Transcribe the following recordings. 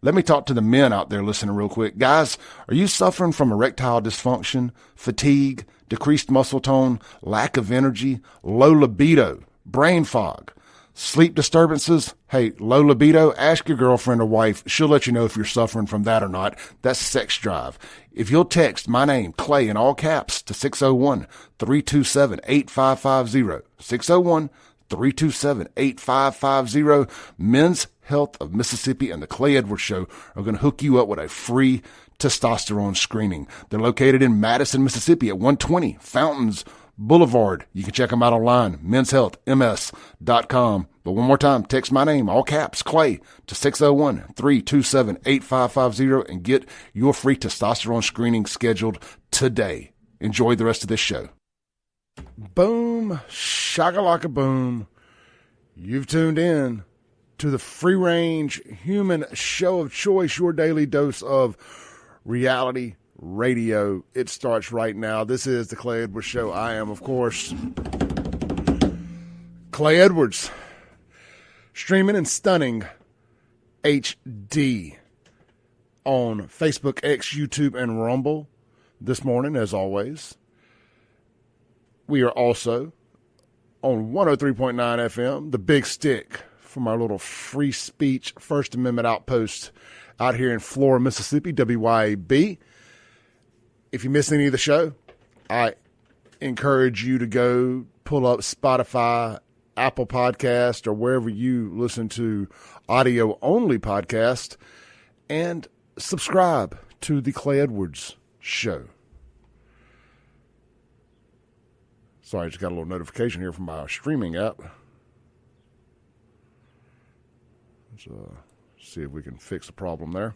Let me talk to the men out there listening real quick. Guys, are you suffering from erectile dysfunction, fatigue, decreased muscle tone, lack of energy, low libido, brain fog, sleep disturbances? Hey, low libido, ask your girlfriend or wife. She'll let you know if you're suffering from that or not. That's sex drive. If you'll text my name, Clay, in all caps to 601-327-8550, 601-327-8550, Men's Health of Mississippi and the Clay Edwards Show are going to hook you up with a free testosterone screening. They're located in Madison, Mississippi at 120 Fountains Boulevard. You can check them out online, menshealthms.com. But one more time, text my name, all caps, Clay, to 601-327-8550 and get your free testosterone screening scheduled today. Enjoy the rest of this show. Boom, shakalaka boom. You've tuned in to the free-range human show of choice, your daily dose of reality radio. It starts right now. This is the Clay Edwards Show. I am, of course, Clay Edwards, streaming and stunning HD on Facebook, X, YouTube, and Rumble this morning, as always. We are also on 103.9 FM, the Big Stick, from our little free speech First Amendment outpost out here in Flora, Mississippi, WYAB. If you miss any of the show, I encourage you to go pull up Spotify, Apple Podcast, or wherever you listen to audio-only podcast, and subscribe to the Clay Edwards Show. Sorry, I just got a little notification here from my streaming app. Let's see if we can fix the problem there.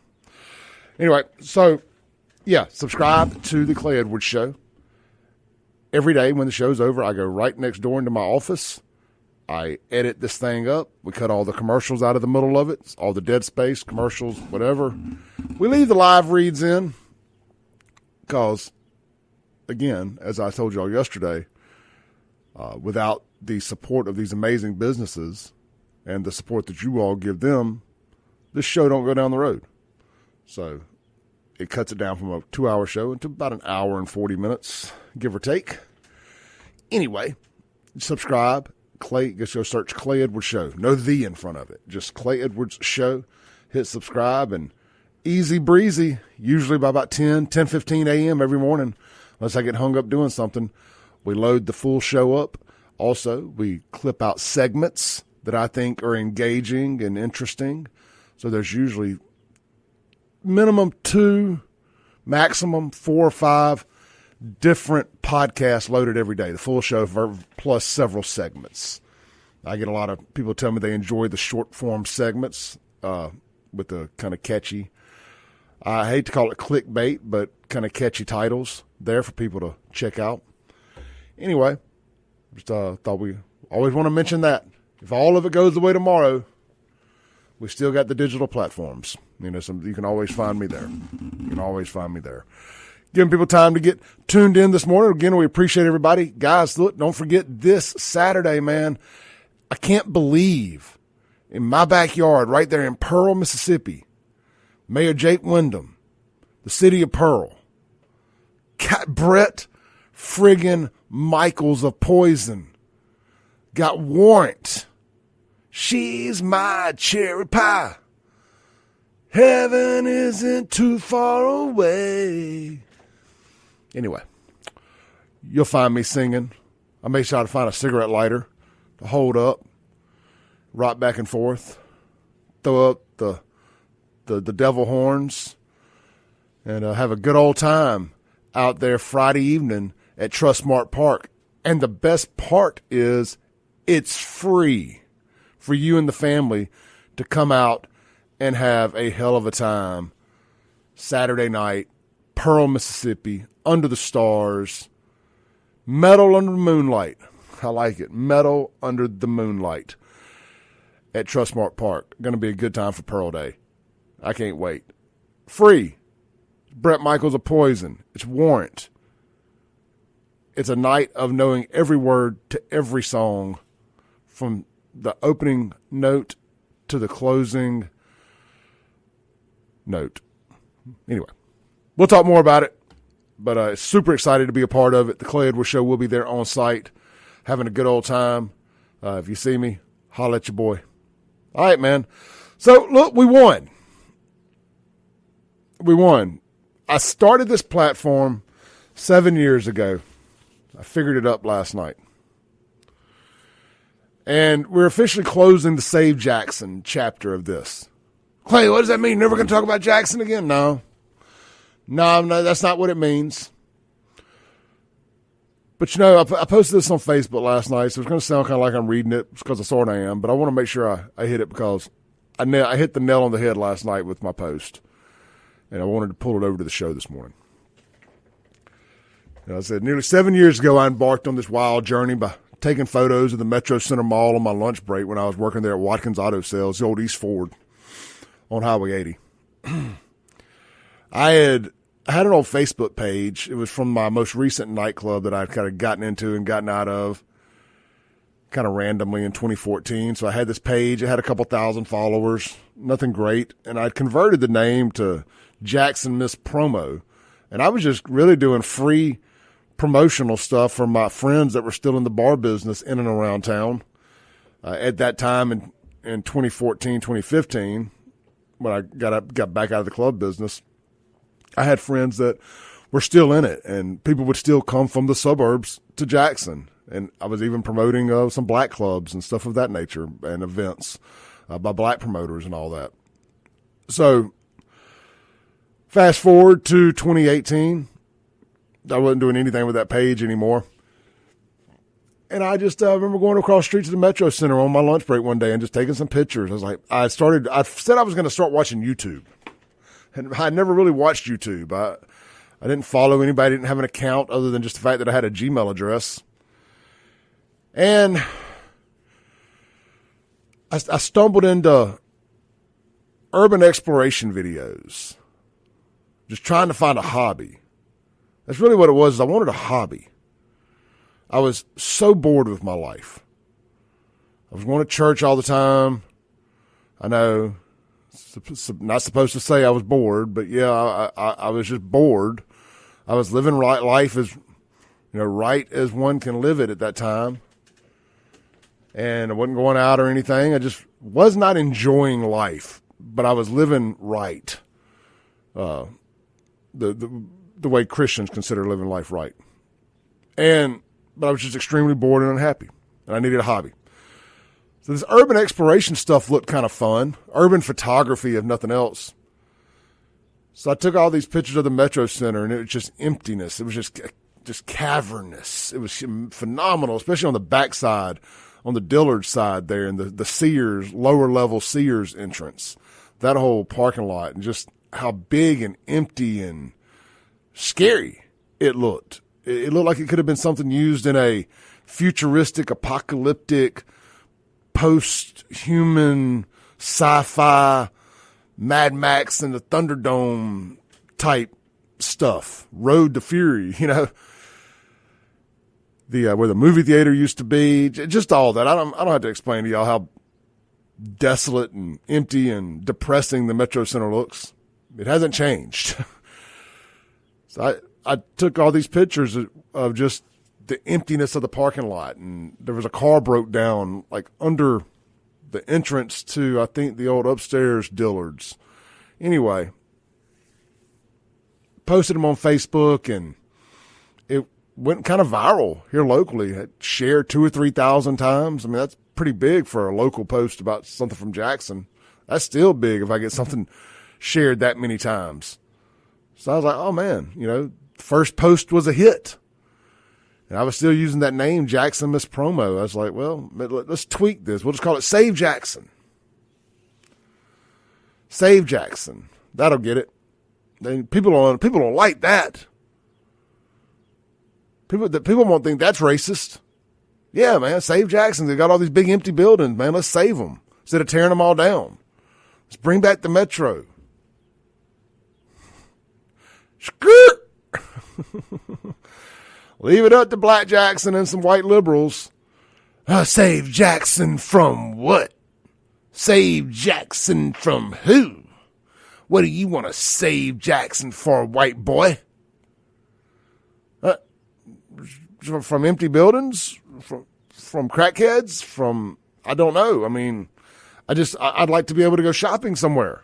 Anyway, so, yeah, subscribe to the Clay Edwards Show. Every day when the show's over, I go right next door into my office. I edit this thing up. We cut all the commercials out of the middle of it, all the dead space, commercials, whatever. We leave the live reads in because, again, as I told y'all yesterday, without the support of these amazing businesses and the support that you all give them, this show don't go down the road. So it cuts it down from a 2-hour show into about an hour and 40 minutes, give or take. Anyway, subscribe. Clay, just go search Clay Edwards Show. No "the" in front of it. Just Clay Edwards Show. Hit subscribe, and easy breezy, usually by about 10:15 a.m. every morning, unless I get hung up doing something, we load the full show up. Also, we clip out segments that I think are engaging and interesting. So there's usually minimum 2, maximum 4 or 5 different podcasts loaded every day. The full show plus several segments. I get a lot of people tell me they enjoy the short form segments with the kind of catchy, I hate to call it clickbait, but kind of catchy titles there for people to check out. Anyway, just thought we always want to mention that. If all of it goes the way tomorrow, we still got the digital platforms. You know, you can always find me there. You can always find me there. Giving people time to get tuned in this morning. Again, we appreciate everybody. Guys, look, don't forget this Saturday, man. I can't believe in my backyard right there in Pearl, Mississippi, Mayor Jake Wyndham, the city of Pearl, Brett friggin' Michaels of Poison got warrant. She's my cherry pie. Heaven isn't too far away. Anyway, you'll find me singing. I may try to find a cigarette lighter to hold up, rock back and forth, throw up the devil horns, and have a good old time out there Friday evening at Trustmark Park. And the best part is it's free for you and the family to come out and have a hell of a time Saturday night, Pearl, Mississippi, under the stars, metal under the moonlight. I like it. Metal under the moonlight at Trustmark Park. Going to be a good time for Pearl Day. I can't wait. Free. Brett Michaels of Poison. It's warrant. It's a night of knowing every word to every song, from the opening note to the closing note. Anyway, we'll talk more about it, but super excited to be a part of it. The Clay Edwards Show will be there on site, having a good old time. If you see me, holla at your boy. All right, man. So, look, we won. I started this platform 7 years ago. I figured it up last night. And we're officially closing the Save Jackson chapter of this. Clay, what does that mean? Never going to talk about Jackson again? No, that's not what it means. But, I posted this on Facebook last night, so it's going to sound kind of like I'm reading it because I sort of am. But I want to make sure I hit it because I hit the nail on the head last night with my post. And I wanted to pull it over to the show this morning. And I said, nearly 7 years ago, I embarked on this wild journey by taking photos of the Metro Center Mall on my lunch break when I was working there at Watkins Auto Sales, the old East Ford on Highway 80. I had an old Facebook page. It was from my most recent nightclub that I'd kind of gotten into and gotten out of kind of randomly in 2014. So I had this page. It had a couple thousand followers, nothing great. And I'd converted the name to Jackson Miss Promo. And I was just really doing free promotional stuff for my friends that were still in the bar business in and around town. At that time in 2014, 2015, when I got back out of the club business, I had friends that were still in it, and people would still come from the suburbs to Jackson. And I was even promoting some black clubs and stuff of that nature and events by black promoters and all that. So fast forward to 2018, I wasn't doing anything with that page anymore. And I just remember going across the street to the Metro Center on my lunch break one day and just taking some pictures. I was like, I said I was going to start watching YouTube. And I never really watched YouTube. I didn't follow anybody, didn't have an account other than just the fact that I had a Gmail address. And I stumbled into urban exploration videos, just trying to find a hobby. That's really what it was. Is I wanted a hobby. I was so bored with my life. I was going to church all the time. I know, not supposed to say I was bored, but yeah, I was just bored. I was living life as, right as one can live it at that time. And I wasn't going out or anything. I just was not enjoying life, but I was living right. The way Christians consider living life right. But I was just extremely bored and unhappy, and I needed a hobby. So this urban exploration stuff looked kind of fun. Urban photography, if nothing else. So I took all these pictures of the Metro Center, and it was just emptiness. It was just cavernous. It was phenomenal, especially on the backside, on the Dillard side there, and the Sears, lower level Sears entrance. That whole parking lot, and just how big and empty and scary it looked. It looked like it could have been something used in a futuristic, apocalyptic, post-human, sci-fi, Mad Max and the Thunderdome type stuff. Road to Fury, where the movie theater used to be, just all that. I don't have to explain to y'all how desolate and empty and depressing the Metro Center looks. It hasn't changed. So I took all these pictures of just the emptiness of the parking lot, and there was a car broke down like under the entrance to, I think, the old upstairs Dillard's. Anyway, posted them on Facebook, and it went kind of viral here locally. It shared 2,000 or 3,000 times. I mean, that's pretty big for a local post about something from Jackson. That's still big if I get something shared that many times. So I was like, oh man, first post was a hit. And I was still using that name, Jackson Miss Promo. I was like, well, let's tweak this. We'll just call it Save Jackson. Save Jackson. That'll get it. People don't like that. People won't think that's racist. Yeah, man, Save Jackson. They got all these big empty buildings, man. Let's save them instead of tearing them all down. Let's bring back the Metro. Skirt. Leave it up to Black Jackson and some white liberals. Save Jackson from what? Save Jackson from who? What do you want to save Jackson for, white boy? From empty buildings? From crackheads? From, I don't know. I mean, I'd like to be able to go shopping somewhere.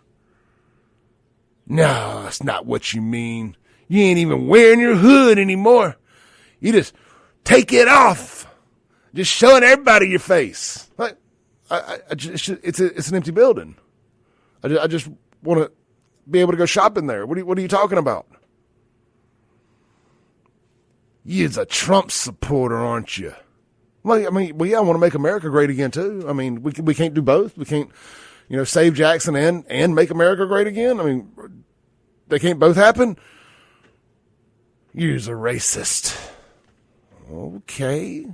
No, that's not what you mean. You ain't even wearing your hood anymore. You just take it off. Just showing everybody your face. Like, it's an empty building. I just want to be able to go shopping there. What are you talking about? You're a Trump supporter, aren't you? Well, I want to make America great again too. I mean, we can't do both. We can't, save Jackson and make America great again. I mean, they can't both happen. You're a racist. Okay.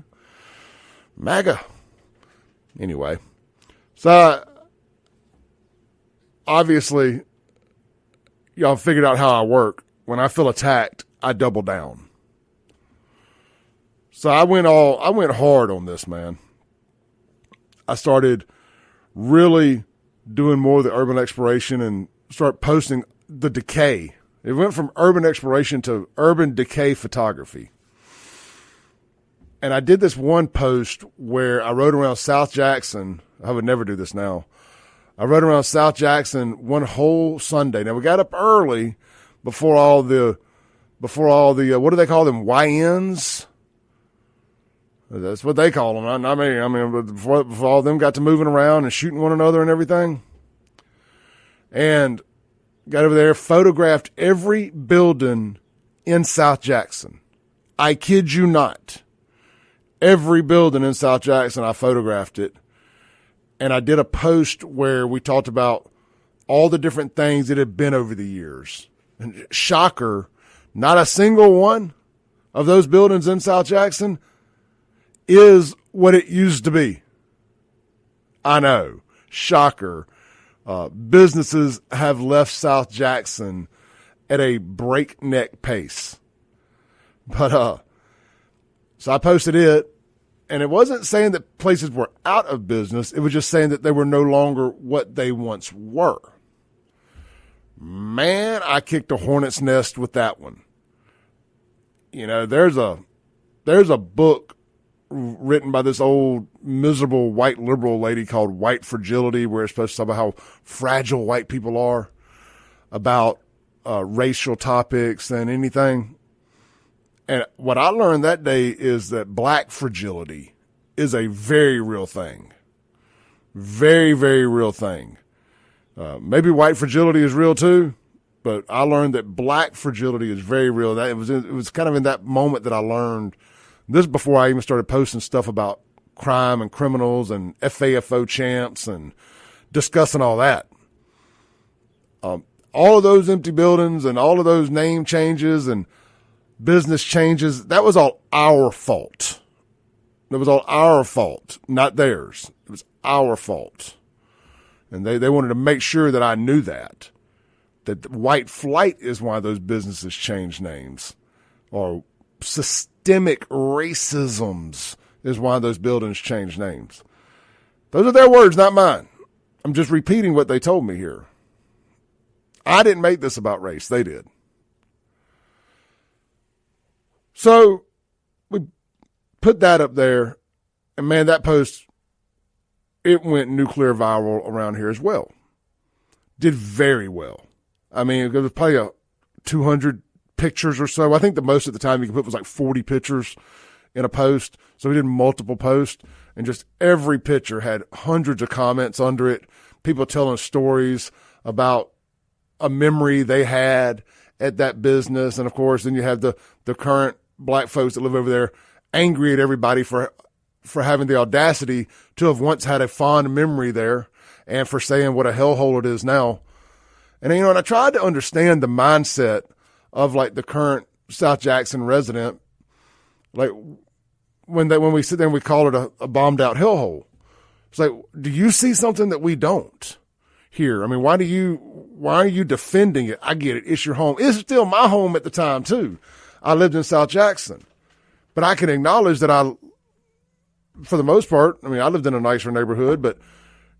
MAGA. Anyway, so obviously y'all figured out how I work. When I feel attacked, I double down. So I went hard on this, man. I started really doing more of the urban exploration and start posting the decay. It went from urban exploration to urban decay photography. And I did this one post where I rode around South Jackson. I would never do this now. I rode around South Jackson one whole Sunday. Now we got up early before all the what do they call them? YNs? That's what they call them. Not me. I mean, before all of them got to moving around and shooting one another and everything. And got over there, photographed every building in South Jackson. I kid you not. Every building in South Jackson, I photographed it. And I did a post where we talked about all the different things that had been over the years. And shocker, not a single one of those buildings in South Jackson is what it used to be. I know. Shocker. Businesses have left South Jackson at a breakneck pace. But, so I posted it, and it wasn't saying that places were out of business. It was just saying that they were no longer what they once were. Man, I kicked a hornet's nest with that one. There's a book written by this old miserable white liberal lady called White Fragility, where it's supposed to talk about how fragile white people are, about racial topics and anything. And what I learned that day is that black fragility is a very real thing. Very, very real thing. Maybe white fragility is real too, but I learned that black fragility is very real. That it was kind of in that moment that I learned this, before I even started posting stuff about crime and criminals and FAFO champs and discussing all that. All of those empty buildings and all of those name changes and business changes, that was all our fault. It was all our fault, not theirs. It was our fault. And they wanted to make sure that I knew that white flight is why those businesses changed names, or systemic racisms is why those buildings changed names. Those are their words, not mine. I'm just repeating what they told me here. I didn't make this about race. They did. So we put that up there, and man, that post, it went nuclear viral around here as well. Did very well. I mean, it was probably 200 pictures or so. I think the most at the time you could put was like 40 pictures in a post. So we did multiple posts, and just every picture had hundreds of comments under it, people telling stories about a memory they had at that business. And of course, then you have the current black folks that live over there angry at everybody for having the audacity to have once had a fond memory there, and for saying what a hellhole it is now. And, and I tried to understand the mindset of like the current South Jackson resident. Like when we sit there and we call it a bombed out hellhole. It's like, do you see something that we don't here? I mean, why are you defending it? I get it. It's your home. It's still my home at the time too. I lived in South Jackson, but I can acknowledge that for the most part, I mean, I lived in a nicer neighborhood, but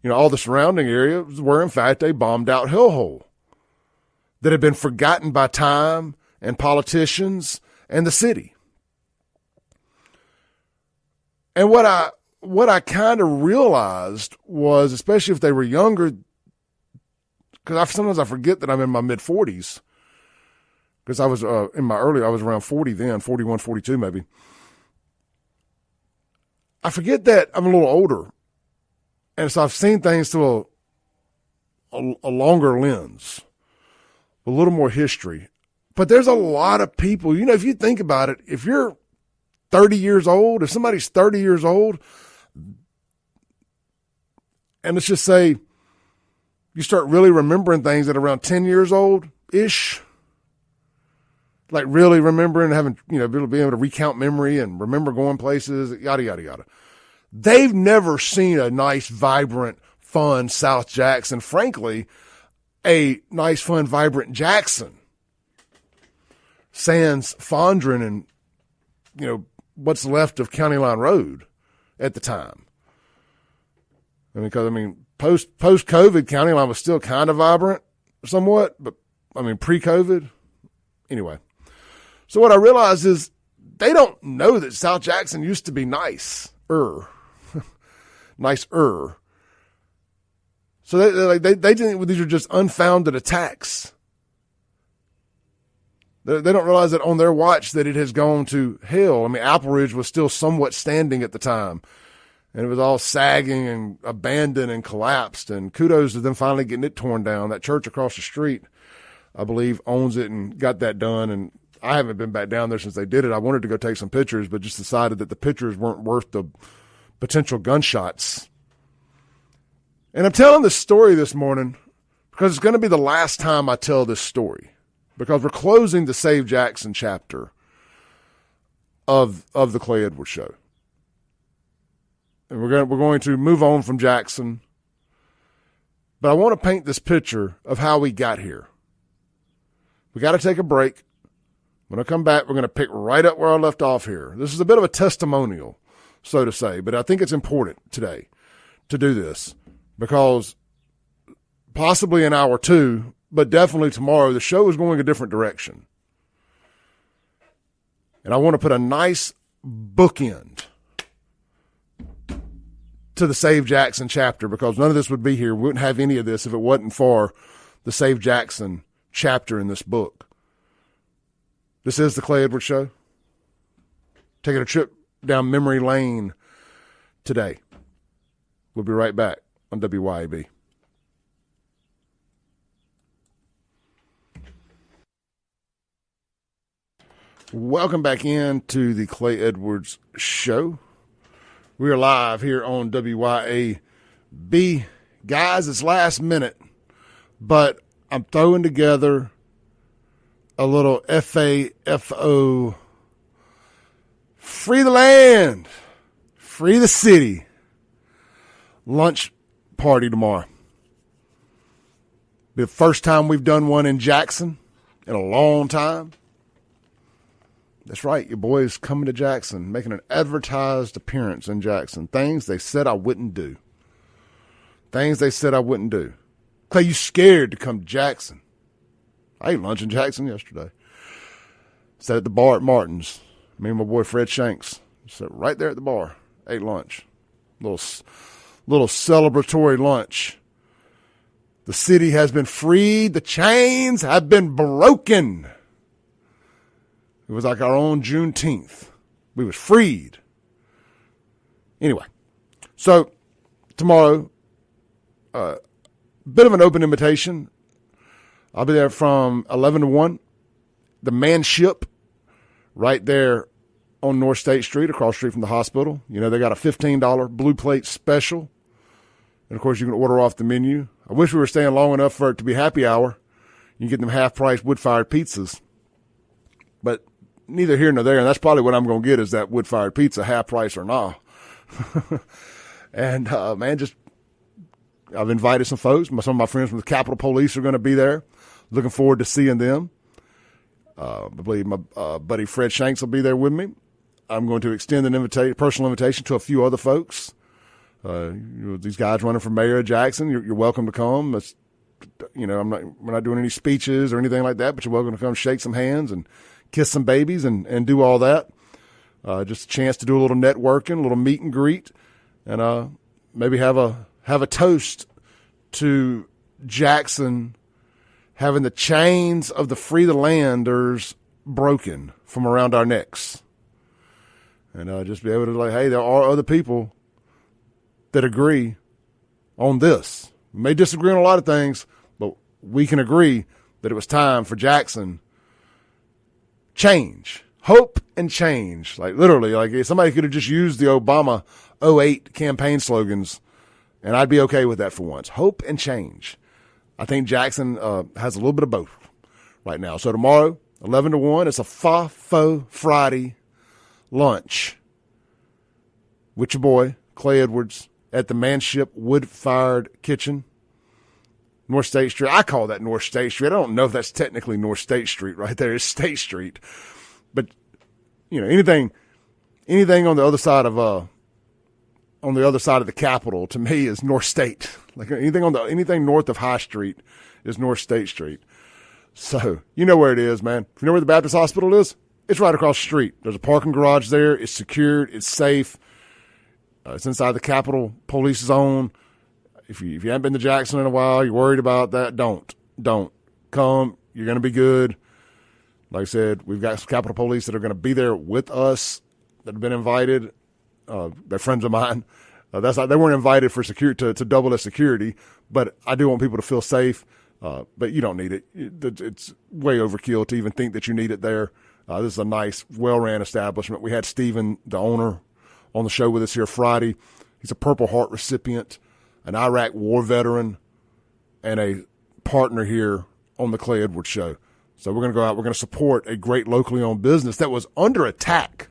all the surrounding areas were in fact a bombed out hellhole. that had been forgotten by time and politicians and the city. And what I kind of realized was, especially if they were younger, because sometimes I forget that I'm in my mid-40s, because I was I was around 40 then, 41, 42 maybe. I forget that I'm a little older, and so I've seen things through a longer lens, a little more history. But there's a lot of people, if you think about it, if you're 30 years old, if somebody's 30 years old, and let's just say you start really remembering things at around 10 years old-ish, like really remembering, having, being able to recount memory and remember going places, yada, yada, yada. They've never seen a nice, vibrant, fun South Jackson. Frankly, a nice, fun, vibrant Jackson. Sans Fondren and, what's left of County Line Road at the time. Because, post-COVID, County Line was still kind of vibrant somewhat, but, pre-COVID. Anyway. So what I realized is they don't know that South Jackson used to be nicer. Nicer. So they think these are just unfounded attacks. They don't realize that on their watch that it has gone to hell. Apple Ridge was still somewhat standing at the time. And it was all sagging and abandoned and collapsed. And kudos to them finally getting it torn down. That church across the street, I believe, owns it and got that done. And I haven't been back down there since they did it. I wanted to go take some pictures, but just decided that the pictures weren't worth the potential gunshots. And I'm telling this story this morning because it's going to be the last time I tell this story, because we're closing the Save Jackson chapter of the Clay Edwards Show. And we're going to move on from Jackson. But I want to paint this picture of how we got here. We got to take a break. When I come back, we're going to pick right up where I left off here. This is a bit of a testimonial, so to say, but I think it's important today to do this because possibly an hour or two, but definitely tomorrow, the show is going a different direction. And I want to put a nice bookend to the Save Jackson chapter, because none of this would be here. We wouldn't have any of this if it wasn't for the Save Jackson chapter in this book. This is the Clay Edwards Show. Taking a trip down memory lane today. We'll be right back on WYAB. Welcome back into the Clay Edwards Show. We are live here on WYAB. Guys, it's last minute, but I'm throwing together a little FAFO, free the land, free the city lunch party tomorrow. Be the first time we've done one in Jackson in a long time. That's right, your boy is coming to Jackson, making an advertised appearance in Jackson. Things they said I wouldn't do. Things they said I wouldn't do. Clay, you scared to come to Jackson. I ate lunch in Jackson yesterday. Sat at the bar at Martin's. Me and my boy Fred Shanks sat right there at the bar. Ate lunch. Little celebratory lunch. The city has been freed. The chains have been broken. It was like our own Juneteenth. We was freed. Anyway, so tomorrow, bit of an open invitation. I'll be there from 11 to 1. The Manship right there on North State Street, across the street from the hospital. You know, they got a $15 blue plate special. And, of course, you can order off the menu. I wish we were staying long enough for it to be happy hour. You can get them half-price wood-fired pizzas. But neither here nor there, and that's probably what I'm going to get is that wood-fired pizza, half price or not. And, man, I've invited some folks. Some of my friends from the Capitol Police are going to be there. Looking forward to seeing them. I believe my buddy Fred Shanks will be there with me. I'm going to extend an personal invitation to a few other folks. These guys running for mayor of Jackson, you're welcome to come. Let's we're not doing any speeches or anything like that, but you're welcome to come shake some hands and kiss some babies and do all that. Just a chance to do a little networking, a little meet and greet, and maybe have a toast to Jackson having the chains of the Free the Landers broken from around our necks. And just be able to hey, there are other people that agree on this. We may disagree on a lot of things, but we can agree that it was time for Jackson change. Hope and change. Like literally, if somebody could have just used the Obama 08 campaign slogans, and I'd be okay with that for once. Hope and change. I think Jackson has a little bit of both right now. So tomorrow, 11 to 1, it's a Fo Friday lunch with your boy, Clay Edwards, at the Manship Wood-Fired Kitchen, North State Street. I call that North State Street. I don't know if that's technically North State Street right there. It's State Street. But, anything on the other side of the Capitol to me is North State. Like anything north of High Street is North State Street. So you know where it is, man. If you know where the Baptist Hospital is, it's right across the street. There's a parking garage there. It's secured. It's safe. It's inside the Capitol Police Zone. If you haven't been to Jackson in a while, you're worried about that, don't come. You're going to be good. Like I said, we've got some Capitol Police that are going to be there with us that have been invited. They're friends of mine. They weren't invited for security to double as security, but I do want people to feel safe. But you don't need it. It's way overkill to even think that you need it there. This is a nice, well-ran establishment. We had Steven, the owner, on the show with us here Friday. He's a Purple Heart recipient, an Iraq war veteran, and a partner here on the Clay Edwards Show. So we're going to go out. We're going to support a great locally owned business that was under attack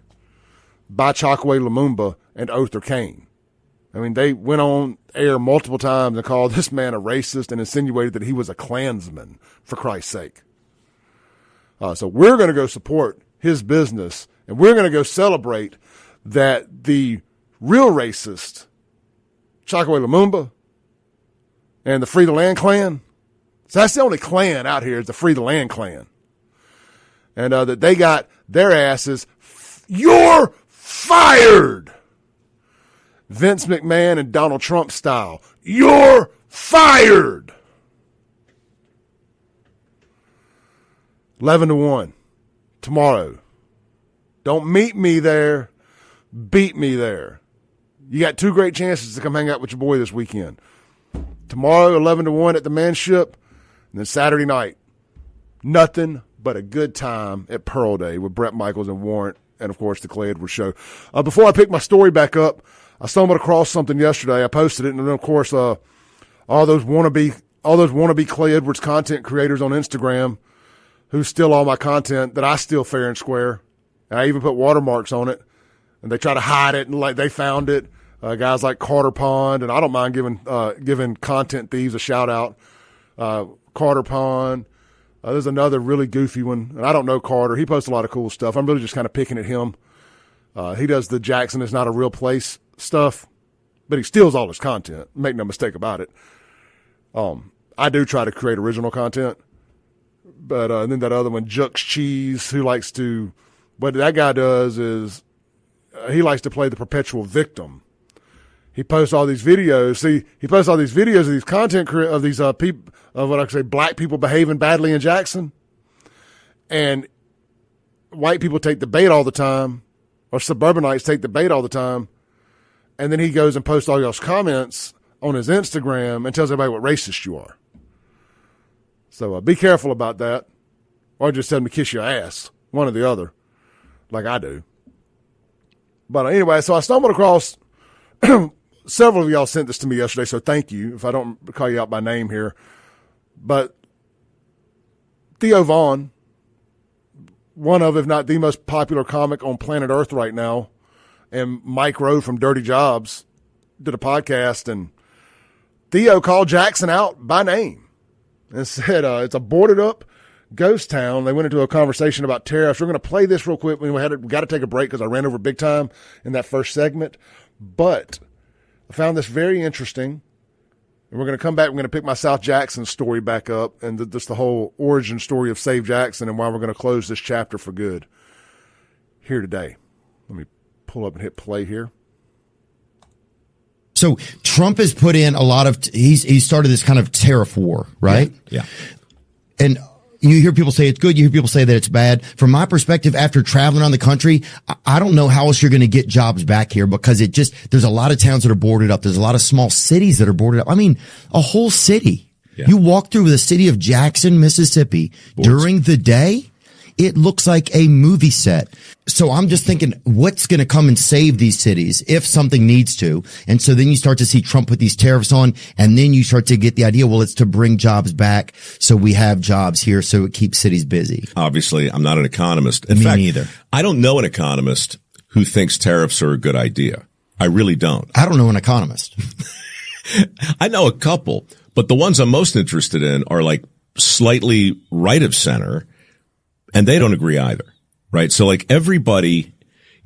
by Chokwe Lumumba and Other Kane. I mean, they went on air multiple times and called this man a racist and insinuated that he was a Klansman, for Christ's sake. So we're going to go support his business, and we're going to go celebrate that the real racist, Chokwe Lumumba, and the Free the Land Clan, so that's the only clan out here is the Free the Land Clan, and that they got their asses, you're fired! Vince McMahon and Donald Trump style. You're fired! 11 to 1 tomorrow. Don't meet me there. Beat me there. You got two great chances to come hang out with your boy this weekend. Tomorrow, 11 to 1 at the Manship. And then Saturday night, nothing but a good time at Pearl Day with Brett Michaels and Warrant. And, of course, the Clay Edwards Show. Before I pick my story back up, I stumbled across something yesterday. I posted it, and then, of course, all those wannabe Clay Edwards content creators on Instagram who steal all my content that I steal fair and square. And I even put watermarks on it, and they try to hide it, and like they found it. Guys like Carter Pond, and I don't mind giving content thieves a shout out. Carter Pond. There's another really goofy one, and I don't know Carter. He posts a lot of cool stuff. I'm really just kind of picking at him. He does the Jackson is not a real place stuff, but he steals all his content. Make no mistake about it. I do try to create original content, but and then that other one, Jux Cheese, who likes to, what that guy does is he likes to play the perpetual victim. He posts all these videos. See, he posts all these videos of these content of these people of what I could say black people behaving badly in Jackson, and white people take the bait all the time, or suburbanites take the bait all the time, and then he goes and posts all y'all's comments on his Instagram and tells everybody what racist you are. So be careful about that, or just tell them to kiss your ass, one or the other, like I do. But anyway, so I stumbled across. Several of y'all sent this to me yesterday, so thank you if I don't call you out by name here. But Theo Vaughn, one of, if not the most popular comic on planet Earth right now, and Mike Rowe from Dirty Jobs did a podcast, and Theo called Jackson out by name and said it's a boarded up ghost town. They went into a conversation about tariffs. We're going to play this real quick. We got to take a break because I ran over big time in that first segment. But I found this very interesting. And we're going to come back. We're going to pick my South Jackson story back up and just the whole origin story of Save Jackson and why we're going to close this chapter for good here today. Let me pull up and hit play here. So Trump has put in a lot of, he started this kind of tariff war, right? Yeah. And you hear people say it's good. You hear people say that it's bad. From my perspective, after traveling around the country, I don't know how else you're going to get jobs back here because there's a lot of towns that are boarded up. There's a lot of small cities that are boarded up. I mean, a whole city. Yeah. You walk through the city of Jackson, Mississippi during the day. It looks like a movie set. So I'm just thinking, what's going to come and save these cities if something needs to? And so then you start to see Trump put these tariffs on, and then you start to get the idea, well, it's to bring jobs back. So we have jobs here, so it keeps cities busy. Obviously, I'm not an economist. In Me fact, neither. I don't know an economist who thinks tariffs are a good idea. I really don't. I don't know an economist. I know a couple, but the ones I'm most interested in are like slightly right of center. And they don't agree either, right? So like everybody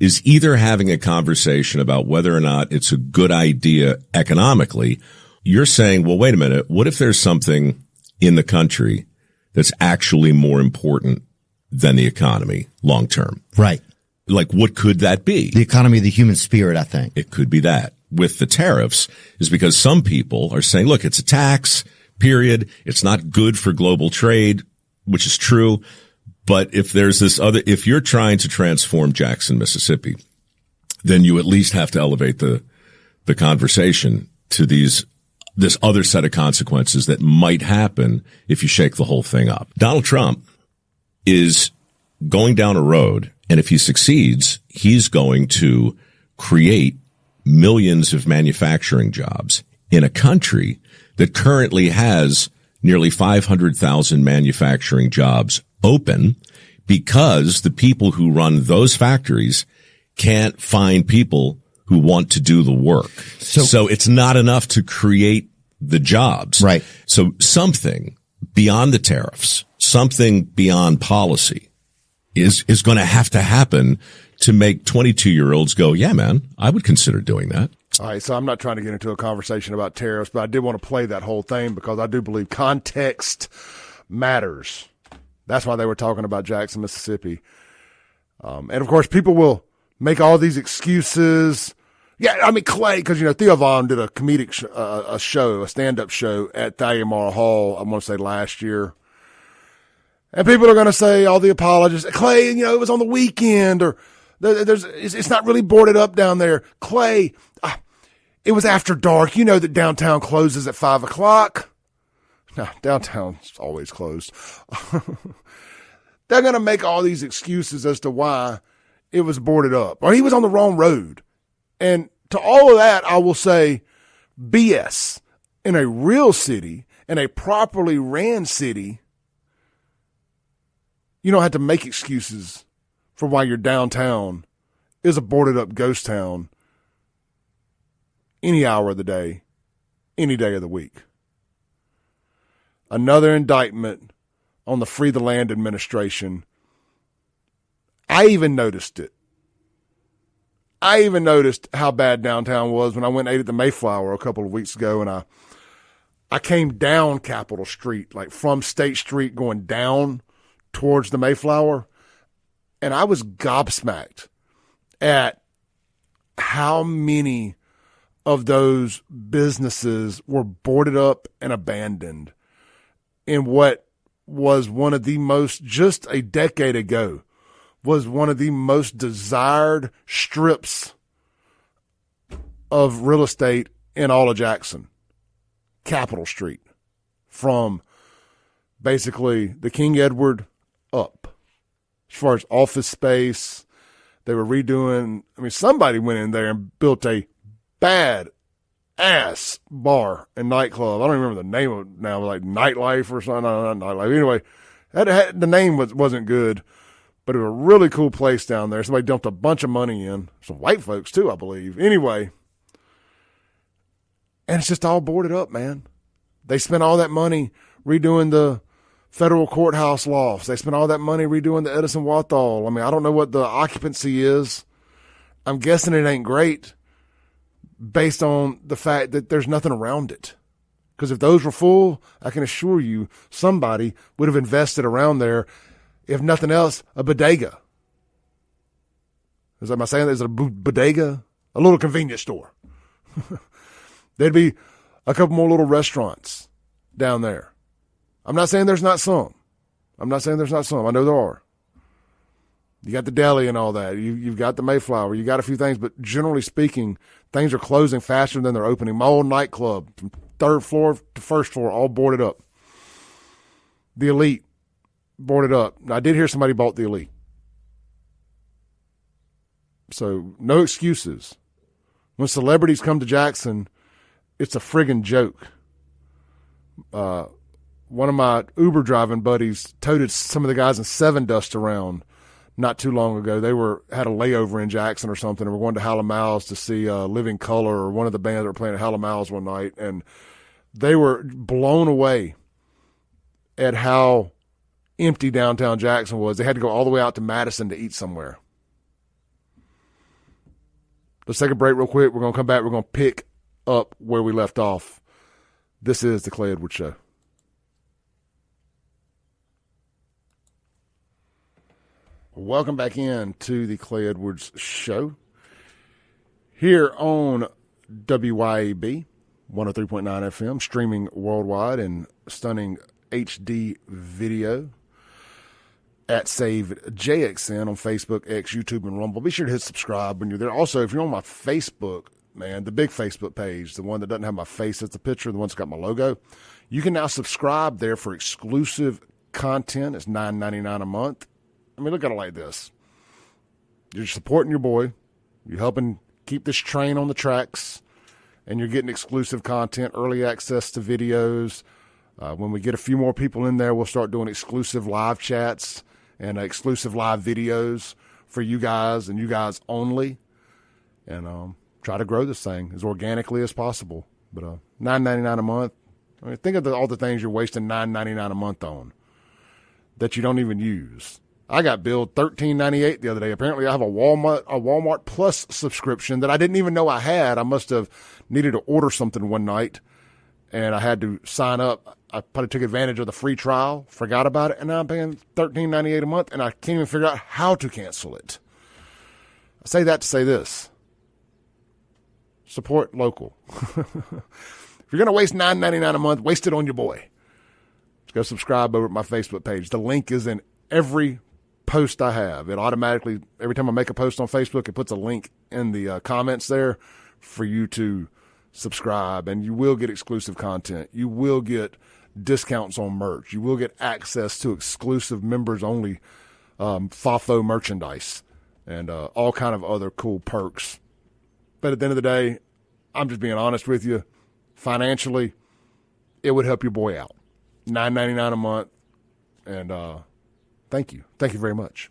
is either having a conversation about whether or not it's a good idea economically. You're saying, well, wait a minute. What if there's something in the country that's actually more important than the economy long term? Right. Like what could that be? The economy of the human spirit, I think. It could be that. With the tariffs is because some people are saying, look, it's a tax, period. It's not good for global trade, which is true. But if there's if you're trying to transform Jackson, Mississippi, then you at least have to elevate the conversation to this other set of consequences that might happen if you shake the whole thing up. Donald Trump is going down a road, and if he succeeds, he's going to create millions of manufacturing jobs in a country that currently has nearly 500,000 manufacturing jobs open because the people who run those factories can't find people who want to do the work. So it's not enough to create the jobs. Right. So something beyond the tariffs, something beyond policy is going to happen to make 22-year-olds go, yeah, man, I would consider doing that. All right, so I'm not trying to get into a conversation about tariffs, but I did want to play that whole thing because I do believe context matters. That's why they were talking about Jackson, Mississippi. And, of course, people will make all these excuses. Yeah, I mean, Clay, because, Theo Vaughn did a comedic a stand-up show at Thalia Mara Hall, I want to say last year. And people are going to say, all the apologists, Clay, it was on the weekend, or it's not really boarded up down there. Clay, it was after dark. You know that downtown closes at 5 o'clock. No, downtown's always closed. They're going to make all these excuses as to why it was boarded up or he was on the wrong road. And to all of that, I will say BS. In a real city, in a properly ran city, you don't have to make excuses for why your downtown is a boarded up ghost town any hour of the day, any day of the week. Another indictment on the Free the Land administration. I even noticed it. I even noticed how bad downtown was when I went and ate at the Mayflower a couple of weeks ago, and I came down Capitol Street, like from State Street going down towards the Mayflower, and I was gobsmacked at how many of those businesses were boarded up and abandoned in what was one of the most, just a decade ago, was one of the most desired strips of real estate in all of Jackson. Capitol Street. From basically the King Edward up. As far as office space, they were redoing, somebody went in there and built a bad ass bar and nightclub. I don't even remember the name of it now, like Nightlife or something. No, not Nightlife. Anyway, the name wasn't good, but it was a really cool place down there. Somebody dumped a bunch of money in. Some white folks too, I believe. Anyway, and it's just all boarded up, man. They spent all that money redoing the federal courthouse lofts. They spent all that money redoing the Edison Wathall. I don't know what the occupancy is. I'm guessing it ain't great, based on the fact that there's nothing around it. Because if those were full, I can assure you somebody would have invested around there, if nothing else, a bodega. Am I saying there's a bodega? A little convenience store. There'd be a couple more little restaurants down there. I'm not saying there's not some. I know there are. You got the deli and all that. You've got the Mayflower. You got a few things, but generally speaking, things are closing faster than they're opening. My old nightclub, from third floor to first floor, all boarded up. The Elite, boarded up. Now, I did hear somebody bought the Elite. So, no excuses. When celebrities come to Jackson, it's a friggin' joke. One of my Uber driving buddies toted some of the guys in Seven Dust around not too long ago. They had a layover in Jackson or something, and were going to Halloween to see Living Color, or one of the bands that were playing at Halloween one night, and they were blown away at how empty downtown Jackson was. They had to go all the way out to Madison to eat somewhere. Let's take a break real quick. We're going to come back. We're going to pick up where we left off. This is the Clay Edwards Show. Welcome back in to the Clay Edwards Show here on WYAB 103.9 FM, streaming worldwide in stunning HD video at Save JXN on Facebook, X, YouTube, and Rumble. Be sure to hit subscribe when you're there. Also, if you're on my Facebook, man, the big Facebook page, the one that doesn't have my face as the picture, the one that's got my logo, you can now subscribe there for exclusive content. It's $9.99 a month. I mean, look at it like this. You're supporting your boy. You're helping keep this train on the tracks, and you're getting exclusive content, early access to videos. When we get a few more people in there, we'll start doing exclusive live chats and exclusive live videos for you guys and you guys only, and try to grow this thing as organically as possible. But $9.99 a month. I mean, think of all the things you're wasting $9.99 a month on that you don't even use. I got billed $13.98 the other day. Apparently, I have a Walmart Plus subscription that I didn't even know I had. I must have needed to order something one night, and I had to sign up. I probably took advantage of the free trial, forgot about it, and now I'm paying $13.98 a month, and I can't even figure out how to cancel it. I say that to say this. Support local. If you're going to waste $9.99 a month, waste it on your boy. Just go subscribe over at my Facebook page. The link is in every post I have. It automatically, every time I make a post on Facebook, it puts a link in the comments there for you to subscribe, and you will get exclusive content. You will get discounts on merch. You will get access to exclusive members-only FAFO merchandise and all kind of other cool perks. But at the end of the day, I'm just being honest with you. Financially, it would help your boy out. $9.99 a month, and thank you. Thank you very much.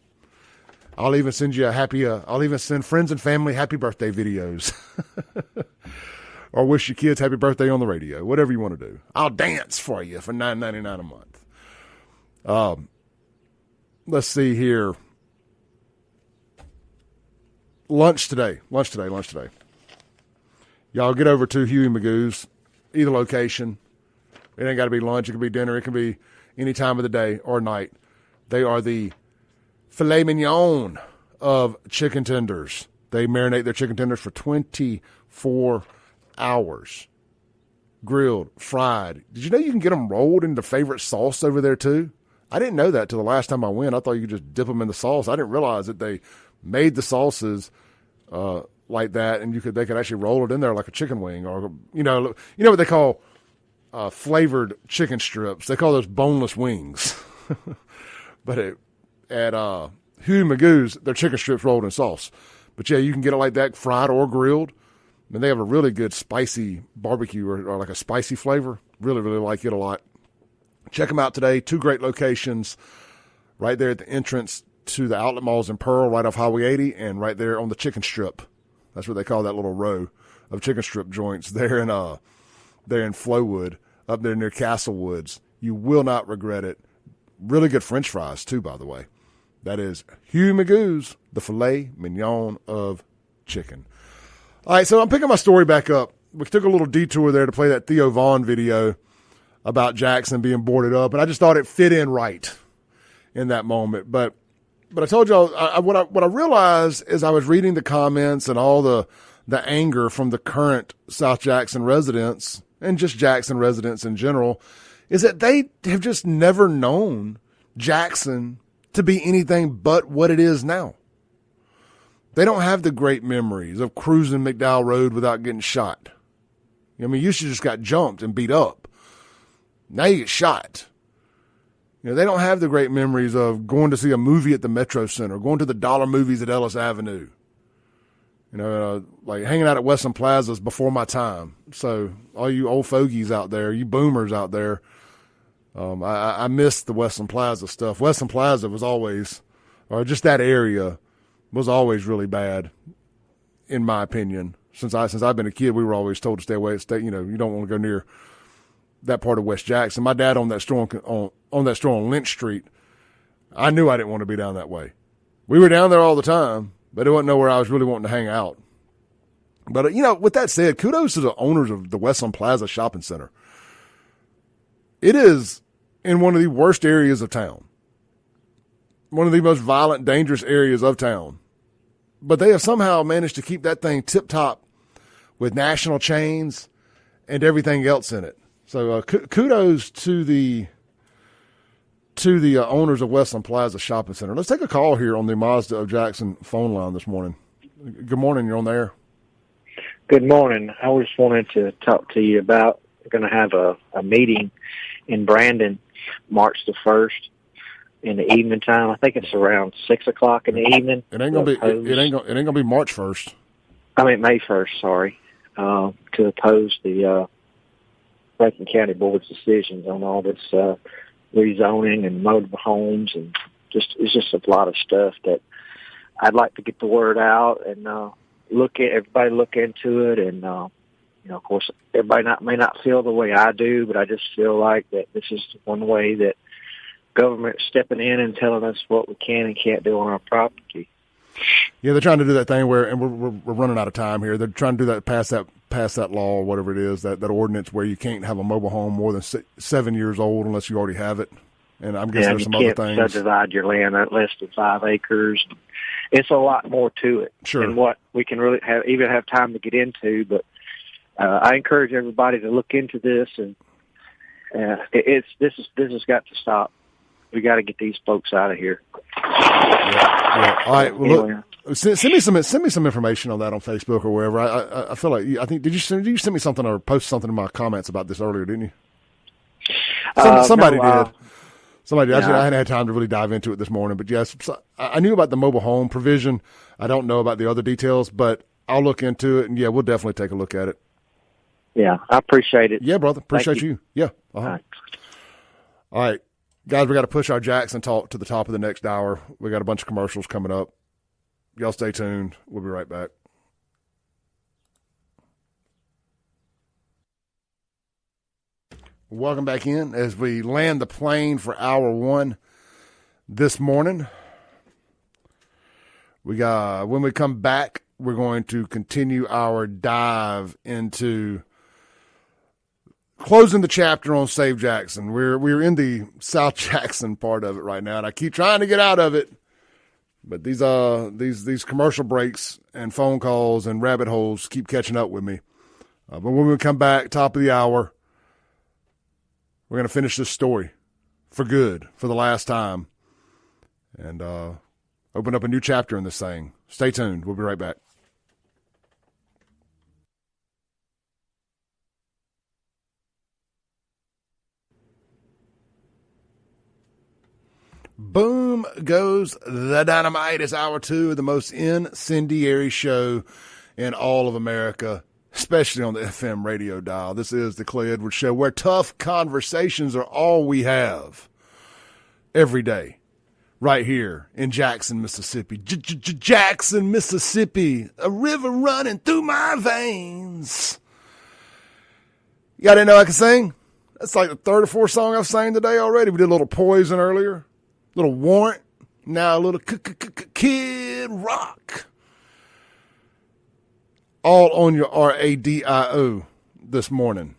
I'll even send you I'll even send friends and family happy birthday videos. Or wish your kids happy birthday on the radio. Whatever you want to do. I'll dance for you for $9.99 a month. Let's see here. Lunch today. Y'all get over to Huey Magoo's, either location. It ain't got to be lunch. It can be dinner. It can be any time of the day or night. They are the filet mignon of chicken tenders. They marinate their chicken tenders for 24 hours. Grilled, fried. Did you know you can get them rolled into favorite sauce over there too? I didn't know that till the last time I went. I thought you could just dip them in the sauce. I didn't realize that they made the sauces like that, and they could actually roll it in there like a chicken wing, or you know what they call flavored chicken strips. They call those boneless wings. But at Huey Magoo's, they're chicken strips rolled in sauce. But yeah, you can get it like that, fried or grilled. And they have a really good spicy barbecue or like a spicy flavor. Really, really like it a lot. Check them out today. 2 great locations right there at the entrance to the outlet malls in Pearl, right off Highway 80, and right there on the chicken strip. That's what they call that little row of chicken strip joints there in Flowood, up there near Castle Woods. You will not regret it. Really good French fries, too, by the way. That is Huey Magoo's, the filet mignon of chicken. All right, so I'm picking my story back up. We took a little detour there to play that Theo Vaughn video. about Jackson being boarded up, and I just thought it fit in right in that moment. But I told y'all what I realized as I was reading the comments and all the anger from the current South Jackson residents and just Jackson residents in general is that they have just never known Jackson to be anything but what it is now. They don't have the great memories of cruising McDowell Road without getting shot. I mean, you should just got jumped and beat up. Now you get shot. They don't have the great memories of going to see a movie at the Metro Center, going to the dollar movies at Ellis Avenue. Like hanging out at Westland Plaza is before my time. So all you old fogies out there, you boomers out there, I miss the Westland Plaza stuff. Westland Plaza was always, or just that area was always really bad, in my opinion. Since I've been a kid, we were always told to stay away. You don't want to go near that part of West Jackson. My dad owned that store on that store on Lynch Street. I knew I didn't want to be down that way. We were down there all the time, but it wasn't nowhere I was really wanting to hang out. But, with that said, kudos to the owners of the Westland Plaza Shopping Center. It is in one of the worst areas of town, one of the most violent, dangerous areas of town. But they have somehow managed to keep that thing tip-top with national chains and everything else in it. So kudos to the owners of Westland Plaza Shopping Center. Let's take a call here on the Mazda of Jackson phone line this morning. Good morning. You're on the air. Good morning. I was wanting to talk to you about, we're going to have a meeting in Brandon March the 1st in the evening time. I think it's around 6:00 in the evening. It ain't gonna be March 1st. I mean May 1st. Sorry, to oppose the Rankin County Board's decisions on all this rezoning and mobile homes, and it's just a lot of stuff that I'd like to get the word out and everybody look into it. And of course, everybody may not feel the way I do, but I just feel like that this is one way that government stepping in and telling us what we can and can't do on our property. Yeah, they're trying to do that thing where, and we're running out of time here. They're trying to do that, pass that law or whatever it is, that ordinance where you can't have a mobile home more than 7 years old unless you already have it. And I'm guessing there's some other things. You can't subdivide your land at less than 5 acres. It's a lot more to it than what we can really have time to get into. But I encourage everybody to look into this, and this has got to stop. We got to get these folks out of here. Yeah. All right. Well, look, send me some information on that on Facebook or wherever. I feel like did you send me something or post something in my comments about this earlier? Didn't you? Somebody did. Somebody did. I hadn't had time to really dive into it this morning, but yes, I knew about the mobile home provision. I don't know about the other details, but I'll look into it, and we'll definitely take a look at it. Yeah, I appreciate it. Yeah, brother. Appreciate you. Yeah. Uh-huh. All right. Guys, we got to push our Jackson talk to the top of the next hour. We got a bunch of commercials coming up. Y'all stay tuned. We'll be right back. Welcome back in as we land the plane for hour one this morning. When we come back, we're going to continue our dive into closing the chapter on Save Jackson. We're in the South Jackson part of it right now, and I keep trying to get out of it. But these commercial breaks and phone calls and rabbit holes keep catching up with me. But when we come back, top of the hour, we're going to finish this story for good, for the last time, and open up a new chapter in this thing. Stay tuned. We'll be right back. Boom goes the dynamite. It's hour two of the most incendiary show in all of America, especially on the FM radio dial. This is the Clay Edwards Show, where tough conversations are all we have every day, right here in Jackson, Mississippi. Jackson, Mississippi, a river running through my veins. Y'all didn't know I could sing? That's like the third or fourth song I've sang today already. We did a little Poison earlier. Little Warrant, now a little Kid Rock. All on your radio this morning.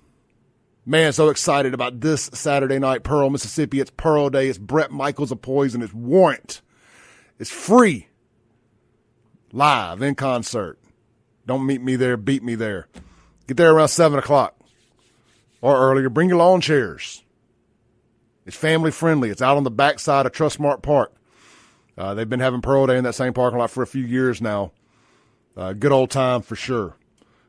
Man, so excited about this Saturday night, Pearl, Mississippi. It's Pearl Day. It's Bret Michaels of Poison. It's Warrant. It's free. Live in concert. Don't meet me there. Beat me there. Get there around 7 o'clock or earlier. Bring your lawn chairs. It's family friendly. It's out on the backside of Trustmark Park. They've been having Pearl Day in that same parking lot for a few years now. Good old time for sure.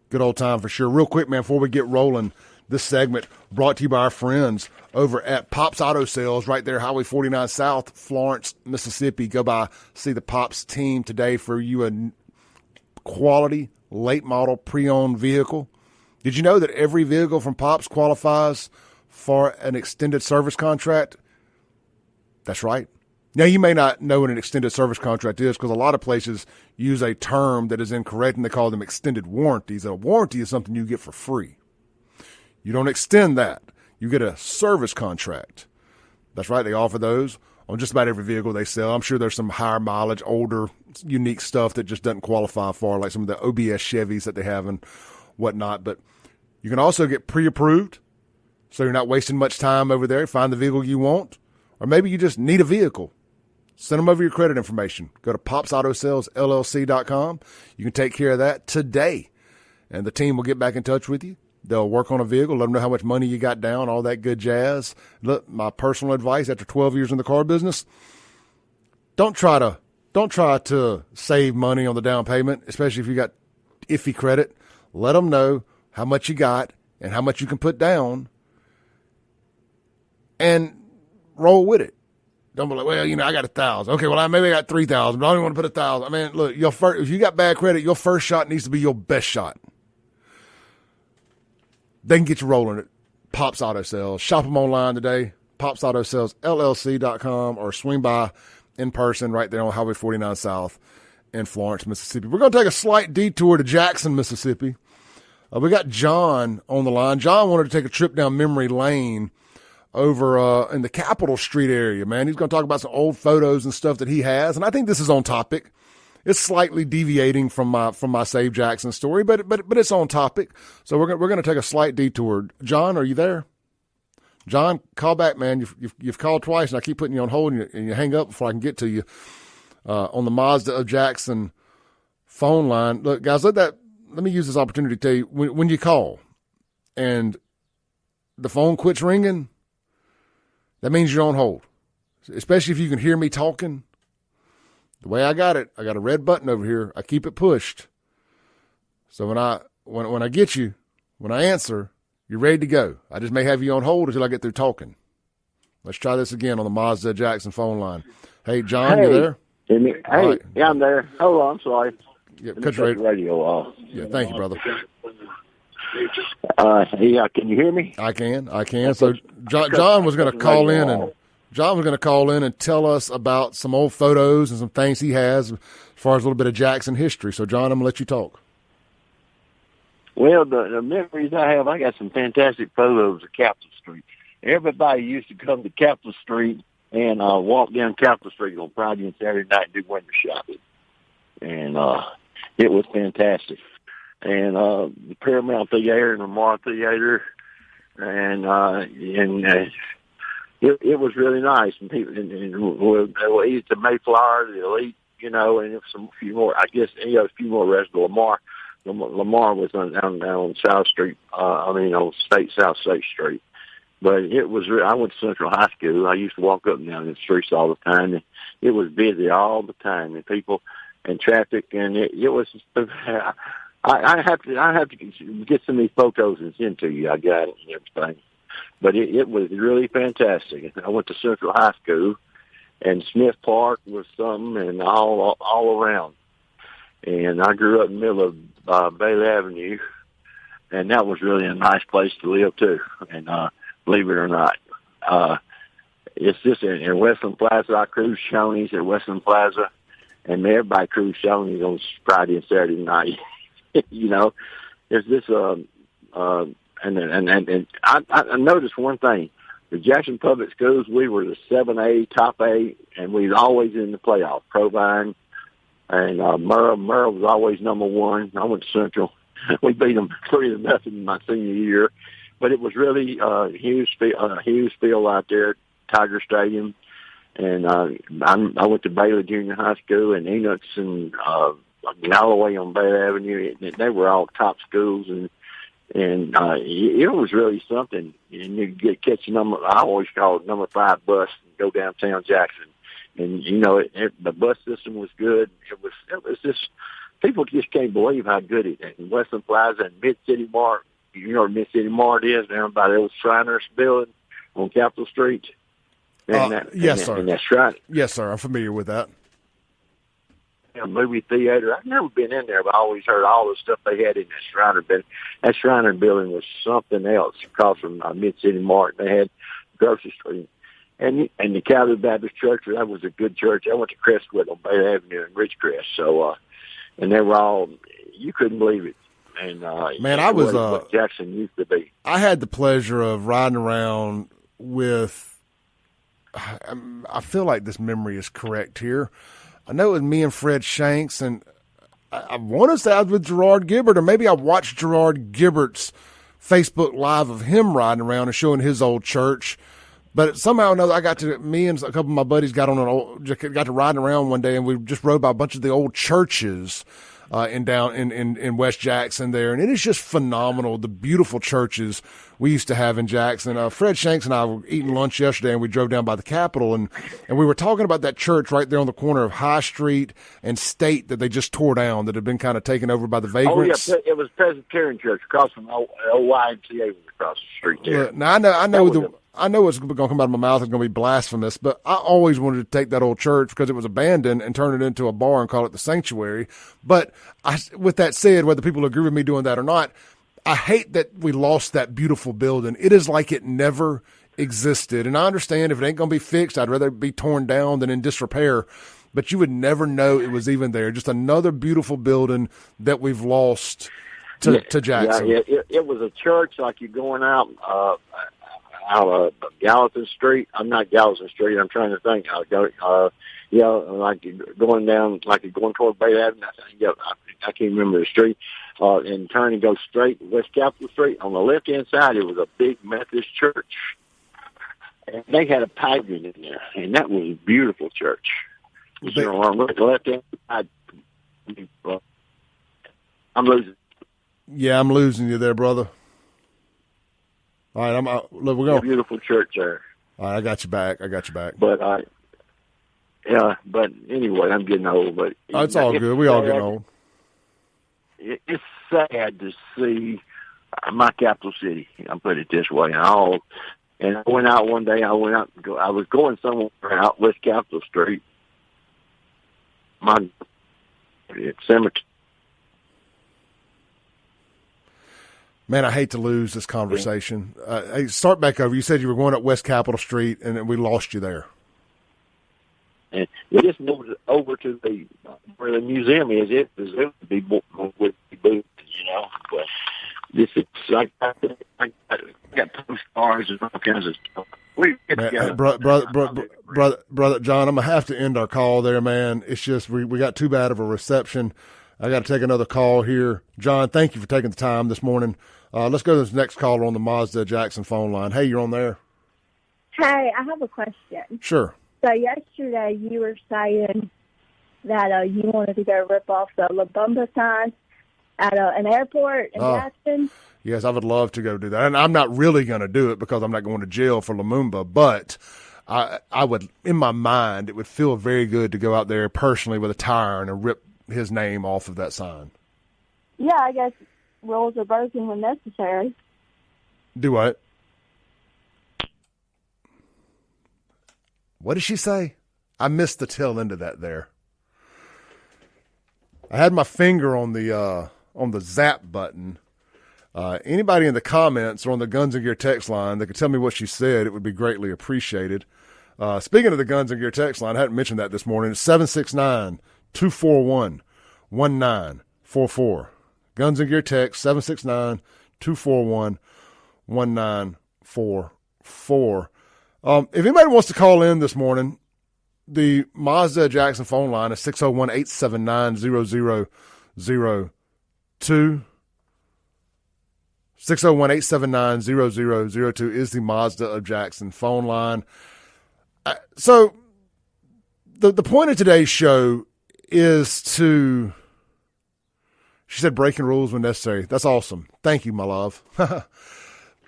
Good old time for sure. Real quick, man, before we get rolling, this segment brought to you by our friends over at Pops Auto Sales right there, Highway 49 South, Florence, Mississippi. Go by, see the Pops team today for you a quality, late model, pre-owned vehicle. Did you know that every vehicle from Pops qualifies for an extended service contract? That's right. Now, you may not know what an extended service contract is because a lot of places use a term that is incorrect and they call them extended warranties. A warranty is something you get for free. You don't extend that. You get a service contract. That's right. They offer those on just about every vehicle they sell. I'm sure there's some higher mileage, older, unique stuff that just doesn't qualify for, like some of the OBS Chevys that they have and whatnot. But you can also get pre-approved, so you're not wasting much time over there. Find the vehicle you want, or maybe you just need a vehicle. Send them over your credit information. Go to popsautosales.llc.com. You can take care of that today, and the team will get back in touch with you. They'll work on a vehicle, let them know how much money you got down, all that good jazz. Look, my personal advice after 12 years in the car business, don't try to save money on the down payment, especially if you got iffy credit. Let them know how much you got and how much you can put down and roll with it. Don't be like, well, I got 1,000. Okay, well, maybe I got 3,000, but I don't even want to put 1,000. I mean, look, if you got bad credit, your first shot needs to be your best shot. They can get you rolling at Pops Auto Sales. Shop them online today, popsautosales.llc.com, or swing by in person right there on Highway 49 South in Florence, Mississippi. We're going to take a slight detour to Jackson, Mississippi. We got John on the line. John wanted to take a trip down memory lane over in the Capitol Street area, man. He's going to talk about some old photos and stuff that he has, and I think this is on topic. It's slightly deviating from my Save Jackson story, but it's on topic. So we're going to take a slight detour. John, are you there? John, call back, man. You've called twice, and I keep putting you on hold, and you hang up before I can get to you on the Mazda of Jackson phone line. Look, guys, let me use this opportunity to tell you when you call and the phone quits ringing, that means you're on hold. Especially if you can hear me talking. The way I got it, I got a red button over here. I keep it pushed. So when I get you, when I answer, you're ready to go. I just may have you on hold until I get through talking. Let's try this again on the Mazda Jackson phone line. Hey, John, you there? Hey, right. Yeah, I'm there. Hold on, I'm sorry. Yeah, cut your radio off. Yeah, thank you, brother. Yeah, can you hear me? I can. So John was going to call in and tell us about some old photos and some things he has as far as a little bit of Jackson history. So, John, I'm going to let you talk. Well, the memories I have, I got some fantastic photos of Capitol Street. Everybody used to come to Capitol Street and walk down Capitol Street on Friday and Saturday night and do window shopping. And it was fantastic. And the Paramount Theater and the Lamar Theater, and it was really nice. And people, and we'll eat the Mayflower, the Elite, and a few more. I guess a few more restaurants. Lamar was on South Street. On South State Street. But it was. I went to Central High School. I used to walk up and down the streets all the time. And it was busy all the time, and people and traffic, and it was. I have to get some of these photos and send to you. I got it and everything. But it was really fantastic. I went to Central High School, and Smith Park was something, and all around. And I grew up in the middle of Bailey Avenue, and that was really a nice place to live too. And believe it or not, it's just in Westland Plaza. I cruised Shoney's at Westland Plaza, and everybody cruised Shoney's on Friday and Saturday night. It's just and I noticed one thing. The Jackson Public Schools, we were the 7A, top 8, and we was always in the playoff. Provine and Merle was always number 1. I went to Central. We beat them 3-0 in my senior year. but it was really Hughes Field out there, Tiger Stadium. And I went to Bailey Junior High School and Enoch's and Galloway on Bay Avenue. They were all top schools, and it was really something. And you get catch number. I always call it number 5 bus and go downtown Jackson. And the bus system was good. It was just people just can't believe how good it is. And Westland Plaza and Mid City Mart. You know where Mid City Mart is down by the old Shriners building on Capitol Street. Yes, sir. And that's right. Yes, sir. I'm familiar with that. A movie theater. I've never been in there, but I always heard all the stuff they had in that Shriner building. That Shriner building was something else across from Mid-City Mart. They had grocery store. And the Calvary Baptist Church, that was a good church. I went to Crestwood on Bay Avenue in Ridgecrest. So, and they were all, you couldn't believe it. And man, I was what Jackson used to be. I had the pleasure of riding around with, I feel like this memory is correct here. I know it was me and Fred Shanks, and I want to say I was with Gerard Gibbert, or maybe I watched Gerard Gibbert's Facebook Live of him riding around and showing his old church. But somehow or another, me and a couple of my buddies got to riding around one day, and we just rode by a bunch of the old churches in West Jackson there, and it is just phenomenal, the beautiful churches we used to have in Jackson. Fred Shanks and I were eating lunch yesterday, and we drove down by the Capitol, and we were talking about that church right there on the corner of High Street and State that they just tore down, that had been kind of taken over by the vagrants. Oh, yeah, it was Presbyterian Church across from YMCA was across the street there. Yeah, now, I know what's going to come out of my mouth is going to be blasphemous, but I always wanted to take that old church because it was abandoned and turn it into a bar and call it the Sanctuary. But with that said, whether people agree with me doing that or not, I hate that we lost that beautiful building. It is like it never existed. And I understand if it ain't going to be fixed, I'd rather it be torn down than in disrepair. But you would never know it was even there. Just another beautiful building that we've lost to Jackson. Yeah, it was a church like you're going out of Gallatin Street. I'm not Gallatin Street. I'm trying to think. Like going down, like you're going toward Bay Avenue. I can't remember the street. And turn and go straight West Capitol Street. On the left-hand side, it was a big Methodist church. And they had a pageant in there, and that was a beautiful church. On the left-hand side, I'm losing. Yeah, I'm losing you there, brother. All right, look, we're going. Beautiful church there. All right, I got you back. But but anyway, I'm getting old. But it's all good. We all getting old. It's sad to see my capital city. I'll put it this way. And I went out one day. I was going somewhere out West Capitol Street. My cemetery. Man, I hate to lose this conversation. Hey, start back over. You said you were going up West Capitol Street, and we lost you there. And we just moved over to where the museum is. It would be boots, But this is I got postcards and all kinds of stuff. Brother John, I'm gonna have to end our call there, man. It's just we got too bad of a reception. I got to take another call here. John, thank you for taking the time this morning. Let's go to this next caller on the Mazda Jackson phone line. Hey, you're on there. Hey, I have a question. Sure. So yesterday you were saying that you wanted to go rip off the La Bamba sign at an airport in Jackson. Yes, I would love to go do that. And I'm not really going to do it because I'm not going to jail for Lumumba, but I would, in my mind, it would feel very good to go out there personally with a tire and rip his name off of that sign. Yeah, I guess rules are broken when necessary. Do what? What did she say? I missed the tail end of that there. I had my finger on the zap button. Anybody in the comments or on the Guns and Gear text line that could tell me what she said, it would be greatly appreciated. Speaking of the Guns and Gear text line, I hadn't mentioned that this morning. It's 769-241-1944. Guns and Gear text, 769-241-1944. If anybody wants to call in this morning, the Mazda Jackson phone line is 601-879-0002. 601-879-0002 is the Mazda of Jackson phone line. So the point of today's show is to, she said, breaking rules when necessary. That's awesome. Thank you, my love.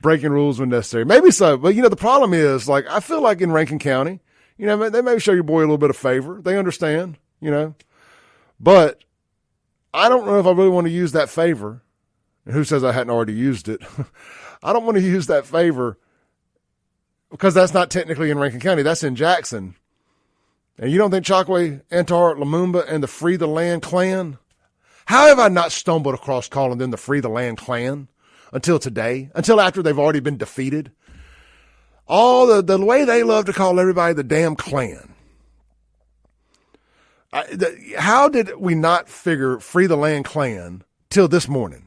Breaking rules when necessary. Maybe so. But, the problem is, I feel like in Rankin County, they may show your boy a little bit of favor. They understand, But I don't know if I really want to use that favor. And who says I hadn't already used it? I don't want to use that favor because that's not technically in Rankin County. That's in Jackson. And you don't think Chokwe, Antar, Lumumba, and the Free the Land Clan? How have I not stumbled across calling them the Free the Land Clan until today? Until after they've already been defeated? All the way they love to call everybody the damn Klan. How did we not figure Free the Land Clan till this morning?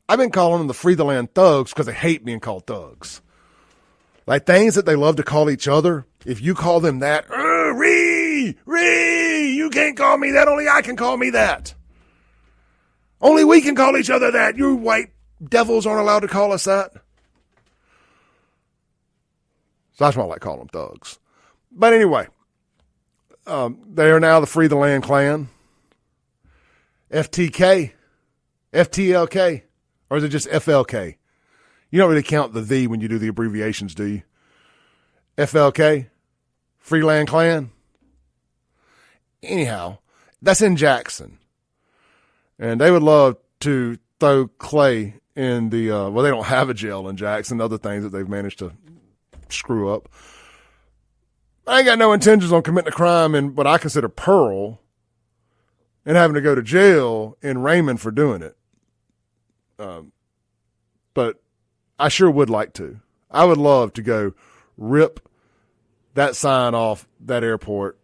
I've been calling them the Free the Land Thugs because they hate being called thugs. Like things that they love to call each other. If you call them that, you can't call me that. Only I can call me that. Only we can call each other that. You white devils aren't allowed to call us that. So that's why I like calling them thugs. But anyway, they are now the Free the Land Clan. FTK. FTLK. Or is it just FLK? You don't really count the when you do the abbreviations, do you? FLK? Freeland Clan? Anyhow, that's in Jackson. And they would love to throw Clay in the, they don't have a jail in Jackson, other things that they've managed to screw up. I ain't got no intentions on committing a crime in what I consider Pearl and having to go to jail in Raymond for doing it. But I sure would like to. I would love to go rip that sign off that airport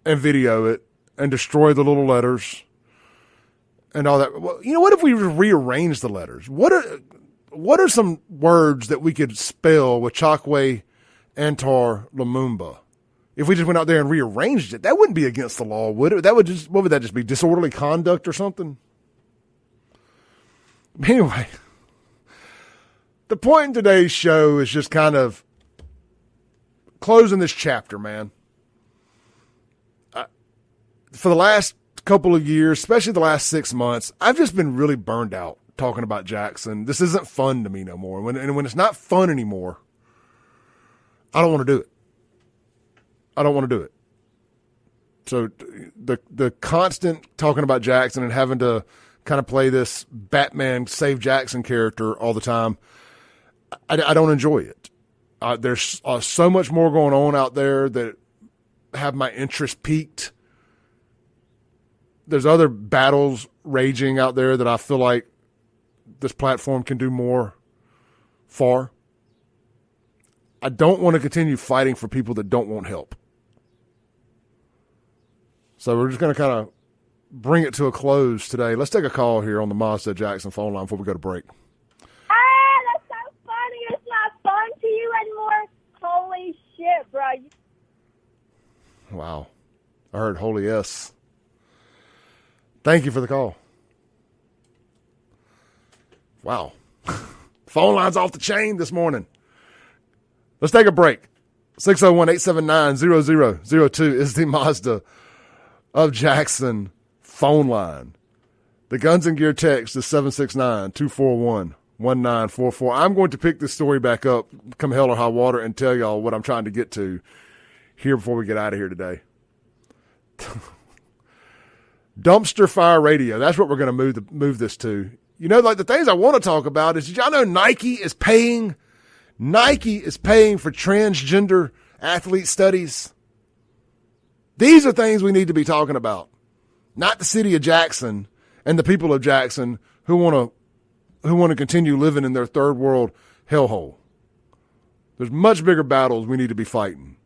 and video it and destroy the little letters and all that. Well, what if we rearrange the letters? What are some words that we could spell with Chokwe, Antar, Lumumba? If we just went out there and rearranged it, that wouldn't be against the law, would it? What would that just be? Disorderly conduct or something? Anyway, the point in today's show is just kind of closing this chapter, man. For the last couple of years, especially the last 6 months, I've just been really burned out talking about Jackson. This isn't fun to me no more. When it's not fun anymore, I don't want to do it. I don't want to do it. So the constant talking about Jackson and having to kind of play this Batman Save Jackson character all the time, I don't enjoy it. There's so much more going on out there that have my interest piqued. There's other battles raging out there that I feel like this platform can do more for. I don't want to continue fighting for people that don't want help. So we're just going to kind of bring it to a close today. Let's take a call here on the Mazda Jackson phone line before we go to break. That's so funny. It's not fun to you anymore. Holy shit, bro. Wow. I heard holy yes. Thank you for the call. Wow. Phone line's off the chain this morning. Let's take a break. 601-879-0002 is the Mazda of Jackson phone line. The Guns and Gear text is 769-241-1944. I'm going to pick this story back up, come hell or high water, and tell y'all what I'm trying to get to here before we get out of here today. Dumpster fire radio. That's what we're going to move this to. Like the things I want to talk about is, did y'all know Nike is paying for transgender athlete studies? These are things we need to be talking about, not the city of Jackson and the people of Jackson who want to continue living in their third world hellhole. There's much bigger battles we need to be fighting.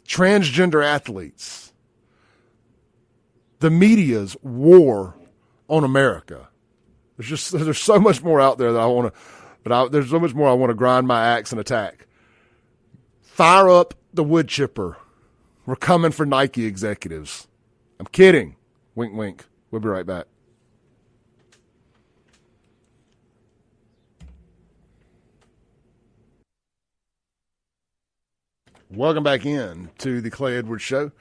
Transgender athletes. The media's war on America. There's so much more out there that I want to, there's so much more I want to grind my axe and attack. Fire up the wood chipper. We're coming for Nike executives. I'm kidding. Wink, wink. We'll be right back. Welcome back in to the Clay Edwards Show.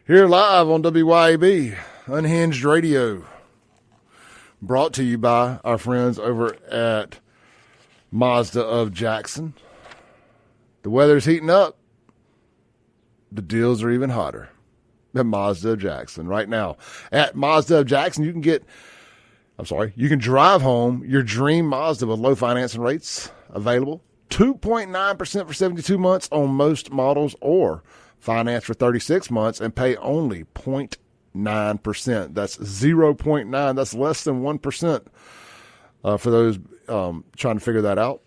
Here live on WYAB, Unhinged Radio. Brought to you by our friends over at Mazda of Jackson. The weather's heating up. The deals are even hotter at Mazda of Jackson right now. At Mazda of Jackson, you can drive home your dream Mazda with low financing rates available. 2.9% for 72 months on most models, or finance for 36 months and pay only 0.9%. That's 0.9. That's less than 1% for those trying to figure that out.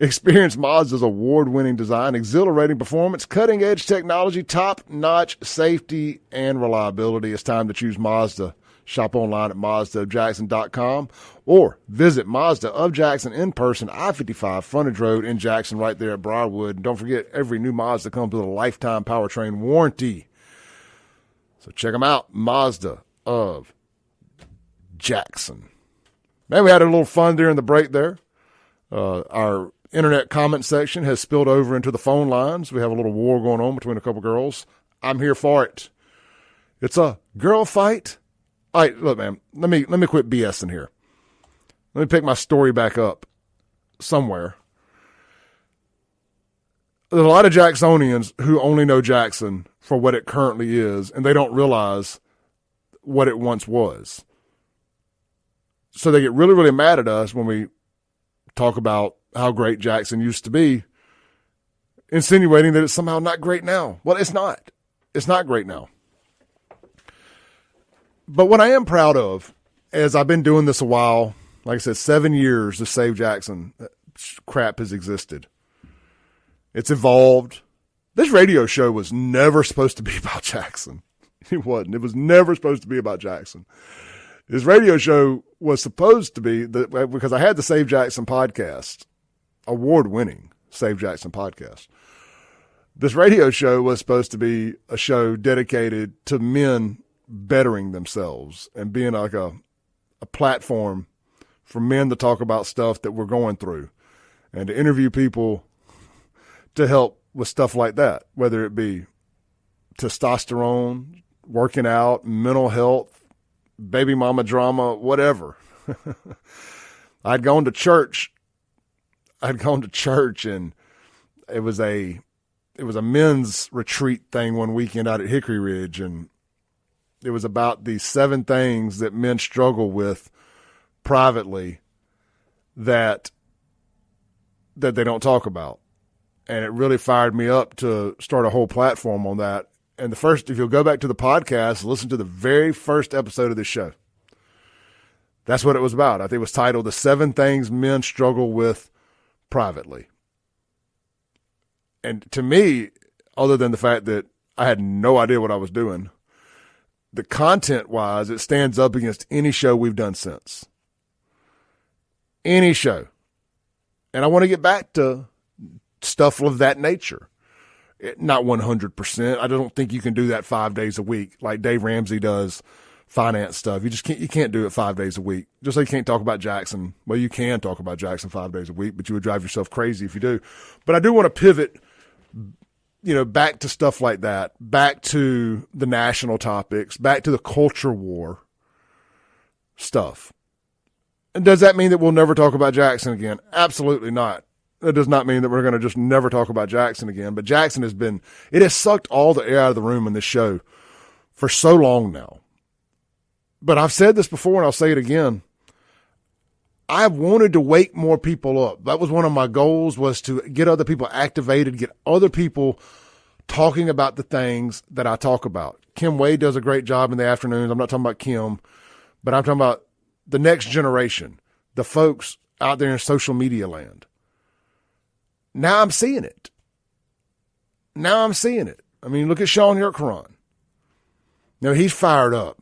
Experience Mazda's award-winning design, exhilarating performance, cutting-edge technology, top-notch safety, and reliability. It's time to choose Mazda. Shop online at MazdaofJackson.com or visit Mazda of Jackson in person, I-55 Frontage Road in Jackson, right there at Briarwood. And don't forget, every new Mazda comes with a lifetime powertrain warranty. So check them out, Mazda of Jackson. Man, we had a little fun during the break there. Our internet comment section has spilled over into the phone lines. We have a little war going on between a couple girls. I'm here for it. It's a girl fight. All right, look, man, let me quit BSing here. Let me pick my story back up somewhere. There's a lot of Jacksonians who only know Jackson for what it currently is, and they don't realize what it once was. So they get really, really mad at us when we talk about how great Jackson used to be, insinuating that it's somehow not great now. Well, it's not. It's not great now. But what I am proud of, as I've been doing this a while, like I said, 7 years to Save Jackson, crap has existed. It's evolved. This radio show was never supposed to be about Jackson. It wasn't. It was never supposed to be about Jackson. This radio show was supposed to be, because I had the Save Jackson podcast, award-winning Save Jackson podcast. This radio show was supposed to be a show dedicated to men bettering themselves and being like a platform for men to talk about stuff that we're going through and to interview people to help with stuff like that, whether it be testosterone, working out, mental health, baby mama drama, whatever. I'd gone to church and it was a men's retreat thing one weekend out at Hickory Ridge, and it was about the 7 things that men struggle with privately that they don't talk about. And it really fired me up to start a whole platform on that. And if you'll go back to the podcast, listen to the very first episode of this show. That's what it was about. I think it was titled The 7 Things Men Struggle With Privately. And to me, other than the fact that I had no idea what I was doing, the content-wise, it stands up against any show we've done since. Any show. And I want to get back to stuff of that nature. Not 100%. I don't think you can do that 5 days a week like Dave Ramsey does finance stuff. You can't do it 5 days a week. Just like you can't talk about Jackson. Well, you can talk about Jackson 5 days a week, but you would drive yourself crazy if you do. But I do want to pivot, back to stuff like that, back to the national topics, back to the culture war stuff. And does that mean that we'll never talk about Jackson again? Absolutely not. That does not mean that we're going to just never talk about Jackson again. But Jackson has sucked all the air out of the room in this show for so long now. But I've said this before and I'll say it again. I wanted to wake more people up. That was one of my goals, was to get other people activated, get other people talking about the things that I talk about. Kim Wade does a great job in the afternoons. I'm not talking about Kim, but I'm talking about the next generation, the folks out there in social media land. Now I'm seeing it. I mean, look at Sean Yurkaran. He's fired up,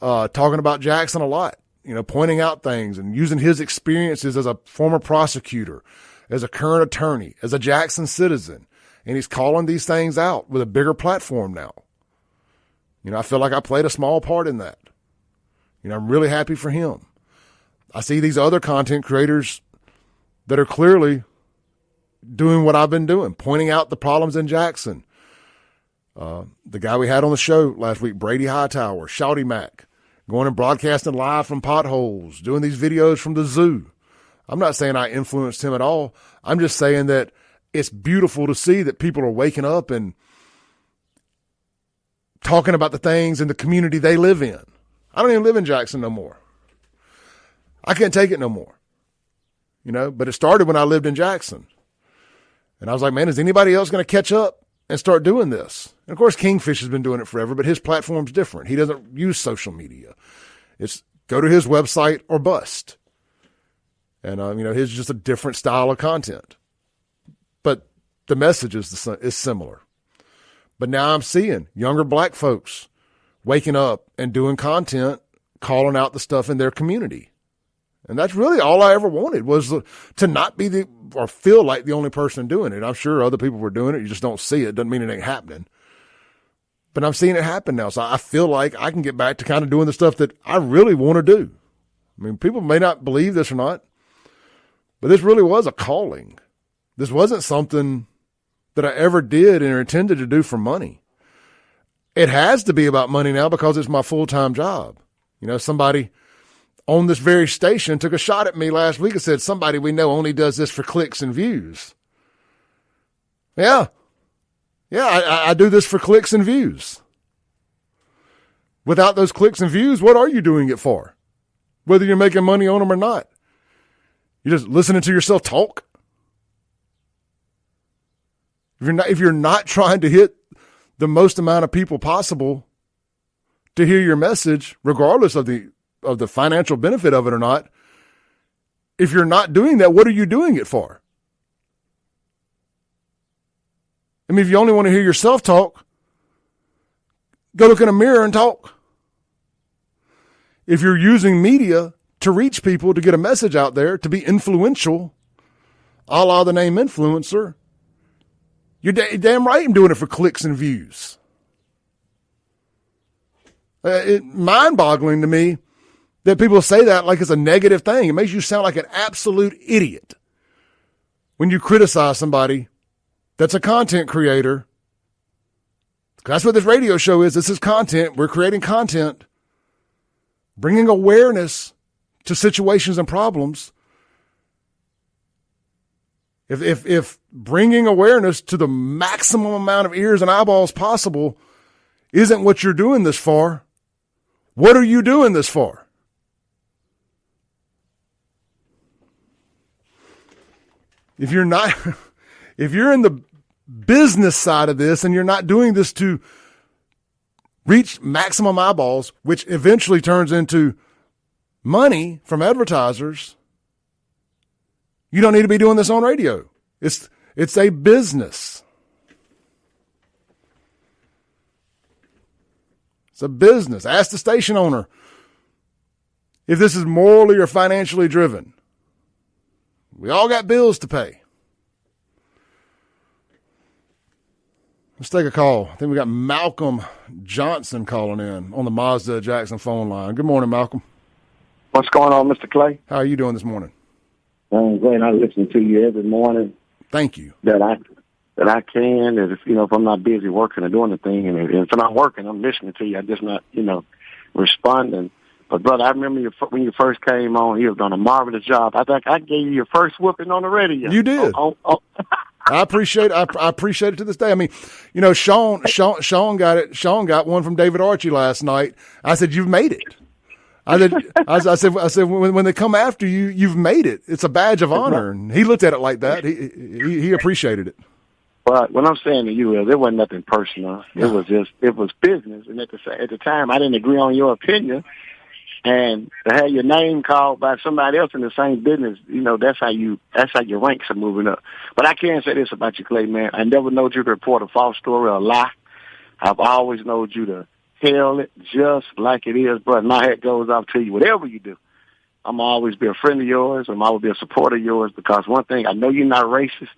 talking about Jackson a lot, pointing out things and using his experiences as a former prosecutor, as a current attorney, as a Jackson citizen. And he's calling these things out with a bigger platform now. I feel like I played a small part in that. I'm really happy for him. I see these other content creators that are clearly doing what I've been doing, pointing out the problems in Jackson. The guy we had on the show last week, Brady Hightower, Shouty Mac, going and broadcasting live from potholes, doing these videos from the zoo. I'm not saying I influenced him at all. I'm just saying that it's beautiful to see that people are waking up and talking about the things in the community they live in. I don't even live in Jackson no more. I can't take it no more. But it started when I lived in Jackson. And I was like, man, is anybody else going to catch up and start doing this? And of course, Kingfish has been doing it forever, but his platform's different. He doesn't use social media. It's go to his website or bust. And, his is just a different style of content. But the message is similar. But now I'm seeing younger black folks waking up and doing content, calling out the stuff in their community. And that's really all I ever wanted, was to not be or feel like the only person doing it. I'm sure other people were doing it. You just don't see it. Doesn't mean it ain't happening. But I'm seeing it happen now. So I feel like I can get back to kind of doing the stuff that I really want to do. I mean, people may not believe this or not, but this really was a calling. This wasn't something that I ever did or intended to do for money. It has to be about money now because it's my full-time job. Somebody on this very station took a shot at me last week and said, somebody we know only does this for clicks and views. Yeah, I do this for clicks and views. Without those clicks and views, what are you doing it for? Whether you're making money on them or not. You're just listening to yourself talk. If you're not trying to hit the most amount of people possible to hear your message, regardless of the financial benefit of it or not, if you're not doing that, what are you doing it for? I mean, if you only want to hear yourself talk, go look in a mirror and talk. If you're using media to reach people, to get a message out there, to be influential, a la the name influencer, you're damn right I'm doing it for clicks and views. It's mind-boggling to me that people say that like it's a negative thing. It makes you sound like an absolute idiot when you criticize somebody that's a content creator. That's what this radio show is. This is content. We're creating content, bringing awareness to situations and problems. If bringing awareness to the maximum amount of ears and eyeballs possible isn't what you're doing this for, what are you doing this for? If you're in the business side of this and you're not doing this to reach maximum eyeballs, which eventually turns into money from advertisers, you don't need to be doing this on radio. It's a business. It's a business. Ask the station owner if this is morally or financially driven. We all got bills to pay. Let's take a call. I think we got Malcolm Johnson calling in on the Mazda Jackson phone line. Good morning, Malcolm. What's going on, Mr. Clay? How are you doing this morning? I'm glad I listen to you every morning. Thank you. That I can, and if I'm not busy working or doing the thing, and if I'm not working, I'm listening to you. I'm just not, responding. But brother, I remember when you first came on, you have done a marvelous job. I think I gave you your first whooping on the radio. You did. I appreciate it to this day. I mean, Sean got it. Sean got one from David Archie last night. I said, "You've made it." I said, when they come after you, you've made it. It's a badge of honor. And he looked at it like that. He appreciated it. Well, what I'm saying to you is, it wasn't nothing personal. It was business. And at the time, I didn't agree on your opinion. And to have your name called by somebody else in the same business, that's how your ranks are moving up. But I can say this about you, Clay, man. I never knowed you to report a false story or a lie. I've always known you to tell it just like it is, brother. My hat goes off to you. Whatever you do, I'm always be a friend of yours. I'm always be a supporter of yours, because one thing, I know you're not racist.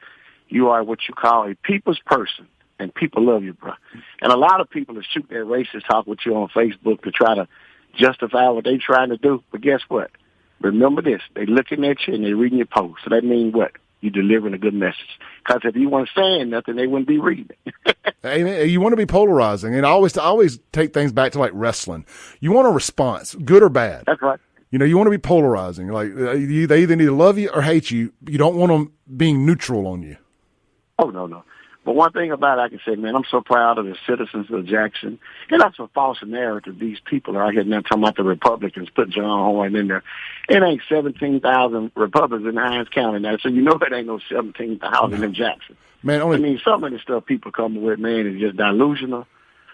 You are what you call a people's person, and people love you, bro. And a lot of people will shoot their racist talk with you on Facebook to try to justify what they're trying to do. But guess what? Remember this. They're looking at you and they're reading your posts. So that means what? you're delivering a good message. Because if you weren't saying nothing, they wouldn't be reading it. Amen. You want to be polarizing, and I always take things back to like wrestling. You want a response, good or bad. That's right. You know, you want to be polarizing. Like they either need to love you or hate you. You don't want them being neutral on you. Oh, no. But one thing about it, I can say, man, I'm so proud of the citizens of Jackson. And that's a false narrative. These people are out here now talking about the Republicans, put John Horn in there. It ain't 17,000 Republicans in Hines County now, so you know it ain't no 17,000 in Jackson. Man, I mean, some of the stuff people coming with, man, is just delusional.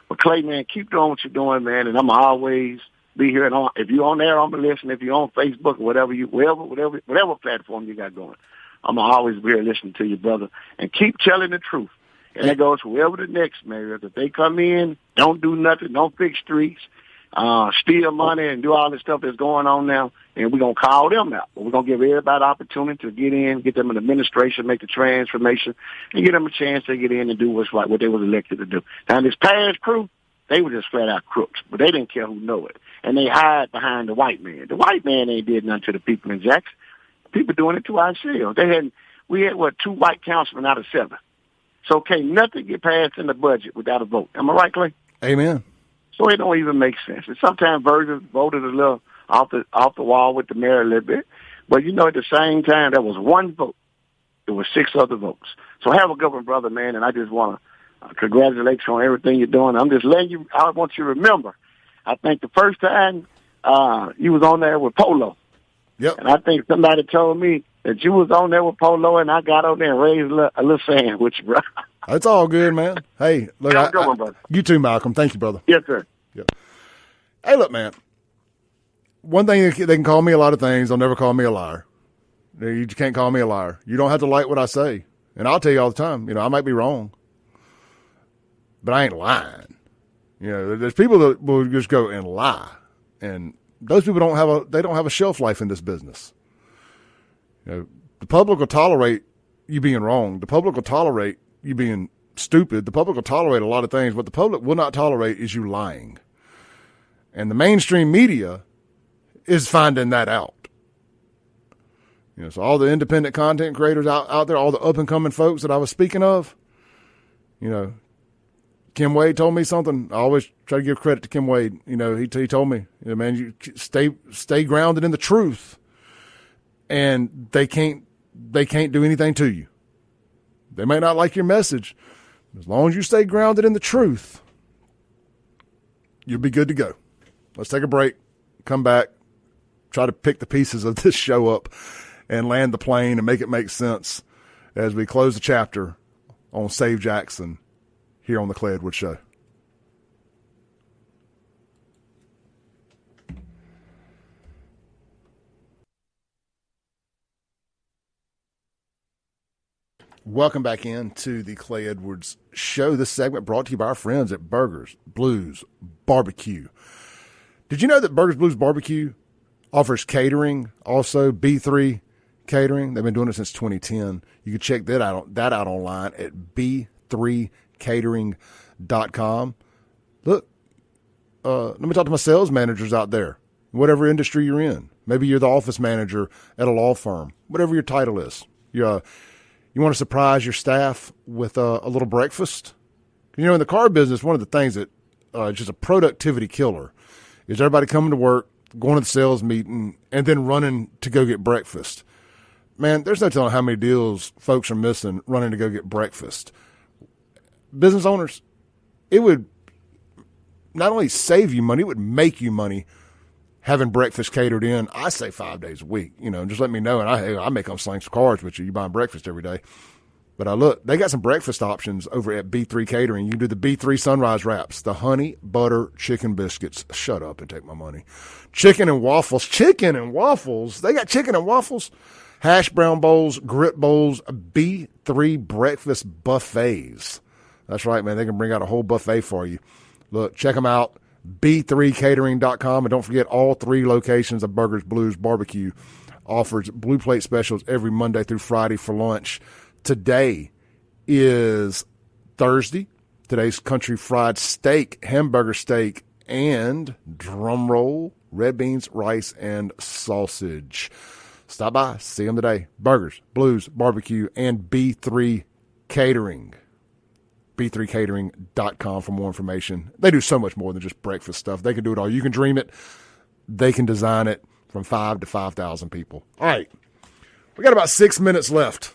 But Clay, man, keep doing what you're doing, man, and I'm always be here. And if you're on there, I'm gonna listen. If you're on Facebook or whatever platform you got going, I'm gonna always be here listening to you, brother. And keep telling the truth. And that goes whoever the next mayor is. If they come in, don't do nothing, don't fix streets, steal money and do all this stuff that's going on now, and we're going to call them out. But we're going to give everybody opportunity to get in, get them an administration, make the transformation, and give them a chance to get in and do what's right, what they was elected to do. Now, this past crew, they were just flat out crooks, but they didn't care who know it. And they hide behind the white man. The white man ain't did nothing to the people in Jackson. People doing it to ourselves. We had 2 white councilmen out of 7. So can't nothing get passed in the budget without a vote. Am I right, Clay? Amen. So it don't even make sense. And sometimes voters voted a little off the wall with the mayor a little bit. But, you know, at the same time, there was 1 vote. There were 6 other votes. So have a good one, brother, man. And I just want to congratulate you on everything you're doing. I'm just letting you, I want you to remember, I think the first time you was on there with Polo. Yep. And I think somebody told me that you was on there with Polo, and I got on there and raised a little sand with you, bro. It's all good, man. Hey, look, Have a good one, brother. You too, Malcolm. Thank you, brother. Yes, sir. Yep. Hey, look, man. One thing, they can call me a lot of things. They'll never call me a liar. You can't call me a liar. You don't have to like what I say. And I'll tell you all the time, you know, I might be wrong, but I ain't lying. You know, there's people that will just go and lie. And those people don't have a shelf life in this business. You know, the public will tolerate you being wrong. The public will tolerate you being stupid. The public will tolerate a lot of things. What the public will not tolerate is you lying. And the mainstream media is finding that out. You know, so all the independent content creators out there, all the up and coming folks that I was speaking of, you know, Kim Wade told me something. I always try to give credit to Kim Wade. You know, he told me, you know, man, you stay grounded in the truth, and they can't do anything to you. They may not like your message. As long as you stay grounded in the truth, you'll be good to go. Let's take a break, come back, try to pick the pieces of this show up and land the plane and make it make sense as we close the chapter on Save Jackson here on the Clay Edwards Show. Welcome back into the Clay Edwards Show. This segment brought to you by our friends at Burgers, Blues, Barbecue. Did you know that Burgers, Blues, Barbecue offers catering, also B3 Catering? They've been doing it since 2010. You can check that out online at b3catering.com. Look, let me talk to my sales managers out there, whatever industry you're in. Maybe you're the office manager at a law firm, whatever your title is. You want to surprise your staff with a little breakfast? You know, in the car business, one of the things that is just a productivity killer is everybody coming to work, going to the sales meeting, and then running to go get breakfast. Man, there's no telling how many deals folks are missing running to go get breakfast. Business owners, it would not only save you money, it would make you money having breakfast catered in. I say 5 days a week, you know, just let me know. And I make them sling some cards with you. You buying breakfast every day. But look, they got some breakfast options over at B3 Catering. You can do the B3 Sunrise Wraps, the honey butter chicken biscuits. Shut up and take my money. Chicken and waffles. Chicken and waffles. They got chicken and waffles. Hash brown bowls, grit bowls, B3 breakfast buffets. That's right, man. They can bring out a whole buffet for you. Look, check them out. B3catering.com. And don't forget, all 3 locations of Burgers, Blues, Barbecue offers blue plate specials every Monday through Friday for lunch. Today is Thursday. Today's country fried steak, hamburger steak, and, drum roll, red beans, rice, and sausage. Stop by, see them today. Burgers, Blues, Barbecue, and B3 Catering. B3catering.com for more information. They do so much more than just breakfast stuff. They can do it all. You can dream it. They can design it from 5 to 5,000 people. All right. We got about 6 minutes left.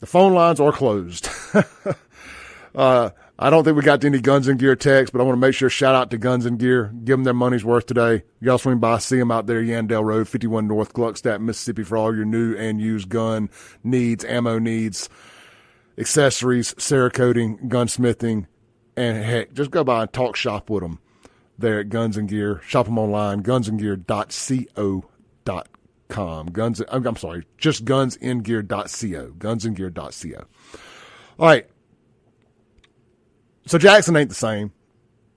The phone lines are closed. I don't think we got to any Guns and Gear text, but I want to make sure shout out to Guns and Gear. Give them their money's worth today. You all swing by, see them out there, Yandell Road, 51 North, Gluckstadt, Mississippi, for all your new and used gun needs, ammo needs, accessories, Cerakoting, gunsmithing, and heck, just go by and talk shop with them there at Guns and Gear. Shop them online, gunsandgear.co.com. Just gunsandgear.co. Gunsandgear.co. All right. So Jackson ain't the same.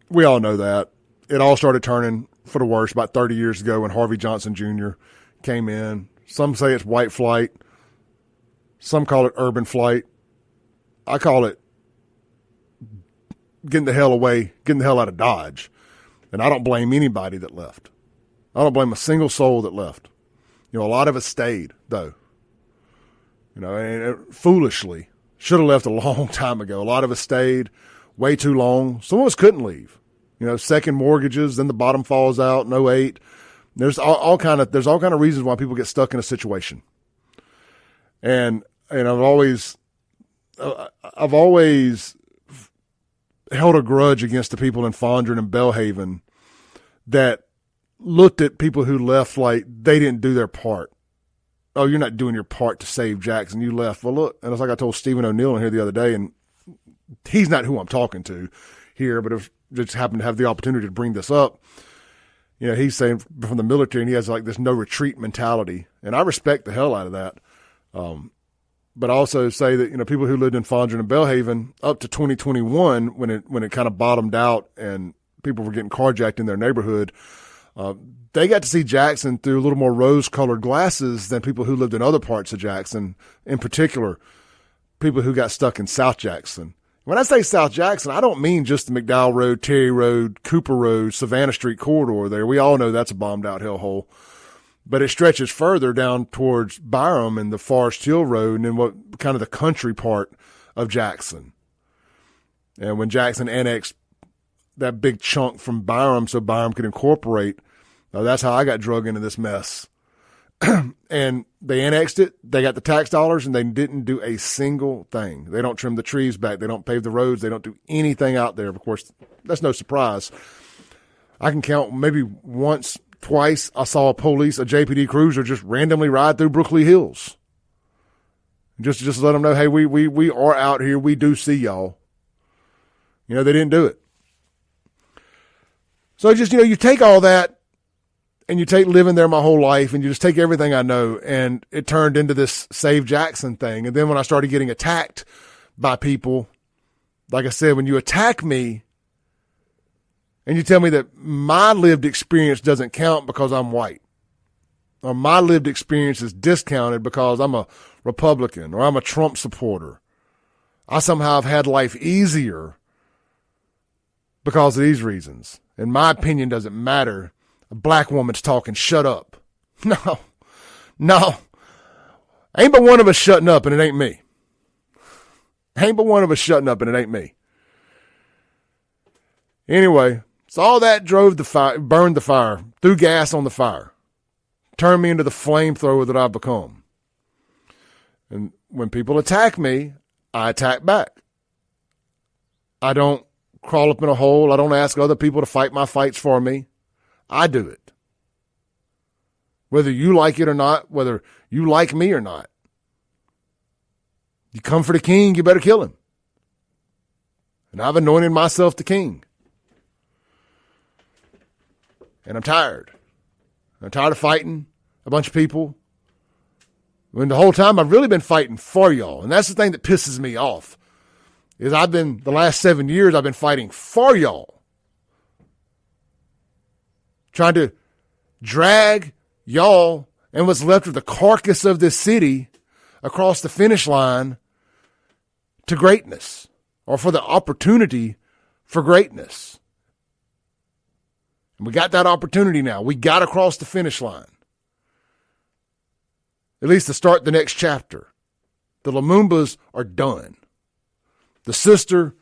We all know that. It all started turning for the worse about 30 years ago when Harvey Johnson Jr. came in. Some say it's white flight. Some call it urban flight. I call it getting the hell away, getting the hell out of Dodge. And I don't blame anybody that left. I don't blame a single soul that left. You know, a lot of us stayed, though. You know, and foolishly should have left a long time ago. A lot of us stayed way too long. Some of us couldn't leave. You know, second mortgages, then the bottom falls out in 08. There's all kind of reasons why people get stuck in a situation. And I've always held a grudge against the people in Fondren and Belhaven that looked at people who left like they didn't do their part. Oh, you're not doing your part to save Jackson. You left. Well, look, and it's like I told Stephen O'Neill in here the other day, and he's not who I'm talking to here, but if just happened to have the opportunity to bring this up, you know, he's saying from the military, and he has like this no retreat mentality, and I respect the hell out of that. But I also say that, you know, people who lived in Fondren and Belhaven up to 2021, when it kind of bottomed out and people were getting carjacked in their neighborhood, they got to see Jackson through a little more rose-colored glasses than people who lived in other parts of Jackson, in particular, people who got stuck in South Jackson. When I say South Jackson, I don't mean just the McDowell Road, Terry Road, Cooper Road, Savannah Street corridor there. We all know that's a bombed-out hellhole. But it stretches further down towards Byram and the Forest Hill Road and then what kind of the country part of Jackson. And when Jackson annexed that big chunk from Byram so Byram could incorporate, that's how I got drug into this mess. And they annexed it. They got the tax dollars, and they didn't do a single thing. They don't trim the trees back. They don't pave the roads. They don't do anything out there. Of course, that's no surprise. I can count maybe once, twice, I saw a JPD cruiser just randomly ride through Brooklyn Hills. Just let them know, hey, we are out here. We do see y'all. You know, they didn't do it. So just, you know, you take all that, and you take living there my whole life, and you just take everything I know, and it turned into this Save Jackson thing. And then when I started getting attacked by people, like I said, when you attack me and you tell me that my lived experience doesn't count because I'm white, or my lived experience is discounted because I'm a Republican or I'm a Trump supporter, I somehow have had life easier because of these reasons. And my opinion doesn't matter. A black woman's talking, shut up. No. Ain't but one of us shutting up, and it ain't me. Ain't but one of us shutting up, and it ain't me. Anyway, so all that drove the fire, burned the fire, threw gas on the fire, turned me into the flamethrower that I've become. And when people attack me, I attack back. I don't crawl up in a hole. I don't ask other people to fight my fights for me. I do it. Whether you like it or not, whether you like me or not. You come for the king, you better kill him. And I've anointed myself the king. And I'm tired. I'm tired of fighting a bunch of people. When the whole time I've really been fighting for y'all. And that's the thing that pisses me off. Is the last 7 years, I've been fighting for y'all. Trying to drag y'all and what's left of the carcass of this city across the finish line to greatness, or for the opportunity for greatness. And we got that opportunity now. We got across the finish line. at least to start the next chapter. The Lumumbas are done. The sister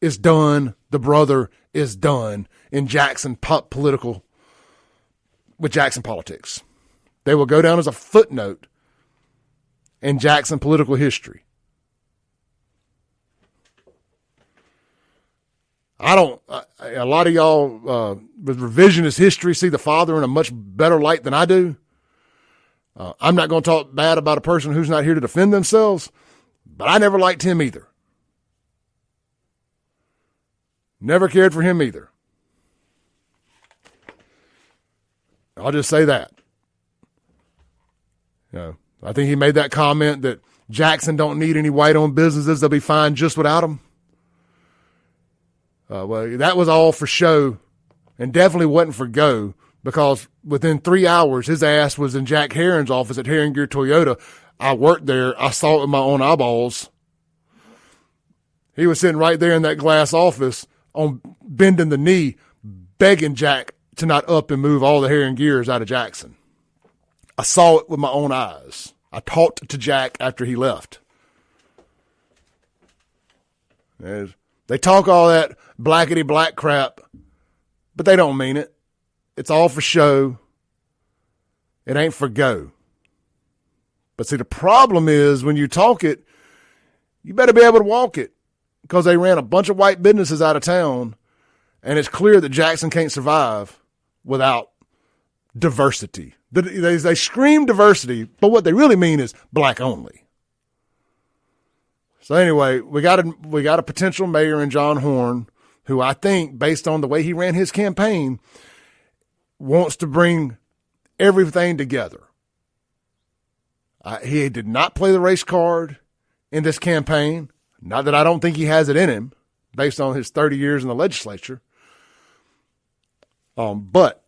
is done. The brother is done in Jackson politics. They will go down as a footnote in Jackson political history. A lot of y'all with revisionist history see the father in a much better light than I do. I'm not going to talk bad about a person who's not here to defend themselves, but I never liked him either. Never cared for him either. I'll just say that. I think he made that comment that Jackson don't need any white-owned businesses. They'll be fine just without them. Well, that was all for show and definitely wasn't for go, because within 3 hours, his ass was in Jack Herron's office at Herring Gear Toyota. I worked there. I saw it with my own eyeballs. He was sitting right there in that glass office on bending the knee, begging Jack to not up and move all the Herring Gears out of Jackson. I saw it with my own eyes. I talked to Jack after he left. They talk all that blackety black crap, but they don't mean it. It's all for show. It ain't for go. But see, the problem is when you talk it, you better be able to walk it, because they ran a bunch of white businesses out of town, and it's clear that Jackson can't survive without diversity. They scream diversity, but what they really mean is black only. So anyway, we got a potential mayor in John Horn, who I think, based on the way he ran his campaign, wants to bring everything together. He did not play the race card in this campaign. Not that I don't think he has it in him, based on his 30 years in the legislature. But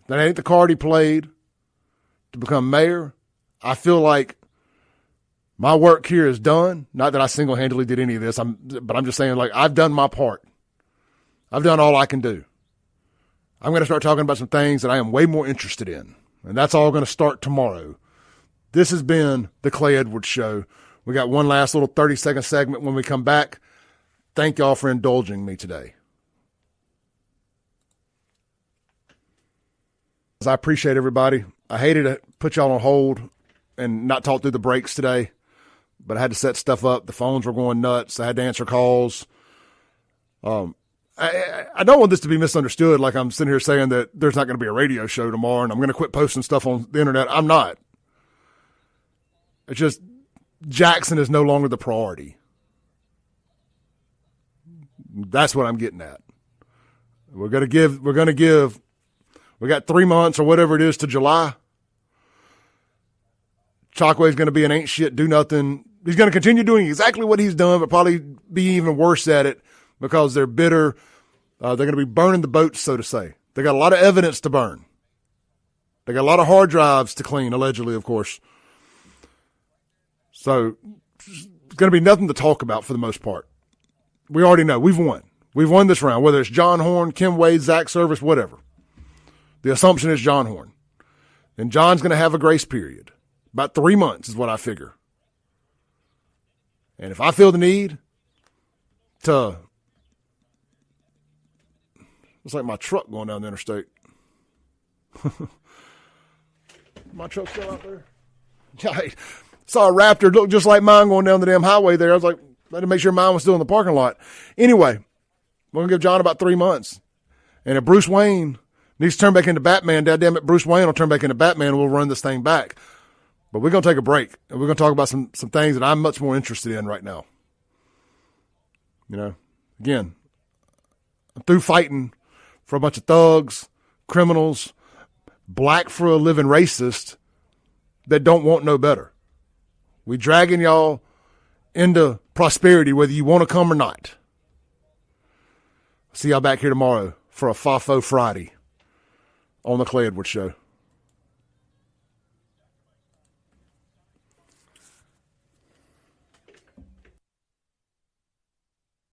that ain't the card he played to become mayor. I feel like my work here is done. Not that I single-handedly did any of this, but I'm just saying, like, I've done my part. I've done all I can do. I'm going to start talking about some things that I am way more interested in, and that's all going to start tomorrow. This has been the Clay Edwards Show. We got one last little 30-second segment when we come back. Thank y'all for indulging me today. I appreciate everybody. I hated to put y'all on hold and not talk through the breaks today, but I had to set stuff up. The phones were going nuts. I had to answer calls. I don't want this to be misunderstood, like I'm sitting here saying that there's not going to be a radio show tomorrow and I'm going to quit posting stuff on the internet. I'm not. It's just Jackson is no longer the priority. That's what I'm getting at. We got 3 months or whatever it is to July. Chokwe's going to be an ain't shit, do nothing. He's going to continue doing exactly what he's done, but probably be even worse at it because they're bitter. They're going to be burning the boats, so to say. They got a lot of evidence to burn. They got a lot of hard drives to clean, allegedly, of course. So it's going to be nothing to talk about for the most part. We already know. We've won. We've won this round, whether it's John Horn, Kim Wade, Zach Service, whatever. The assumption is John Horn. And John's going to have a grace period. About 3 months is what I figure. And if I feel the need to, it's like my truck going down the interstate. My truck's still out there? I saw a Raptor look just like mine going down the damn highway there. I was like, I had to make sure mine was still in the parking lot. Anyway, we're going to give John about 3 months. And if Bruce Wayne needs to turn back into Batman, daddammit, Bruce Wayne will turn back into Batman and we'll run this thing back. But we're going to take a break, and we're going to talk about some things that I'm much more interested in right now. You know, again, I'm through fighting for a bunch of thugs, criminals, black for a living racist that don't want no better. We dragging y'all into prosperity, whether you want to come or not. See y'all back here tomorrow for a FAFO Friday on the Clay Edwards Show.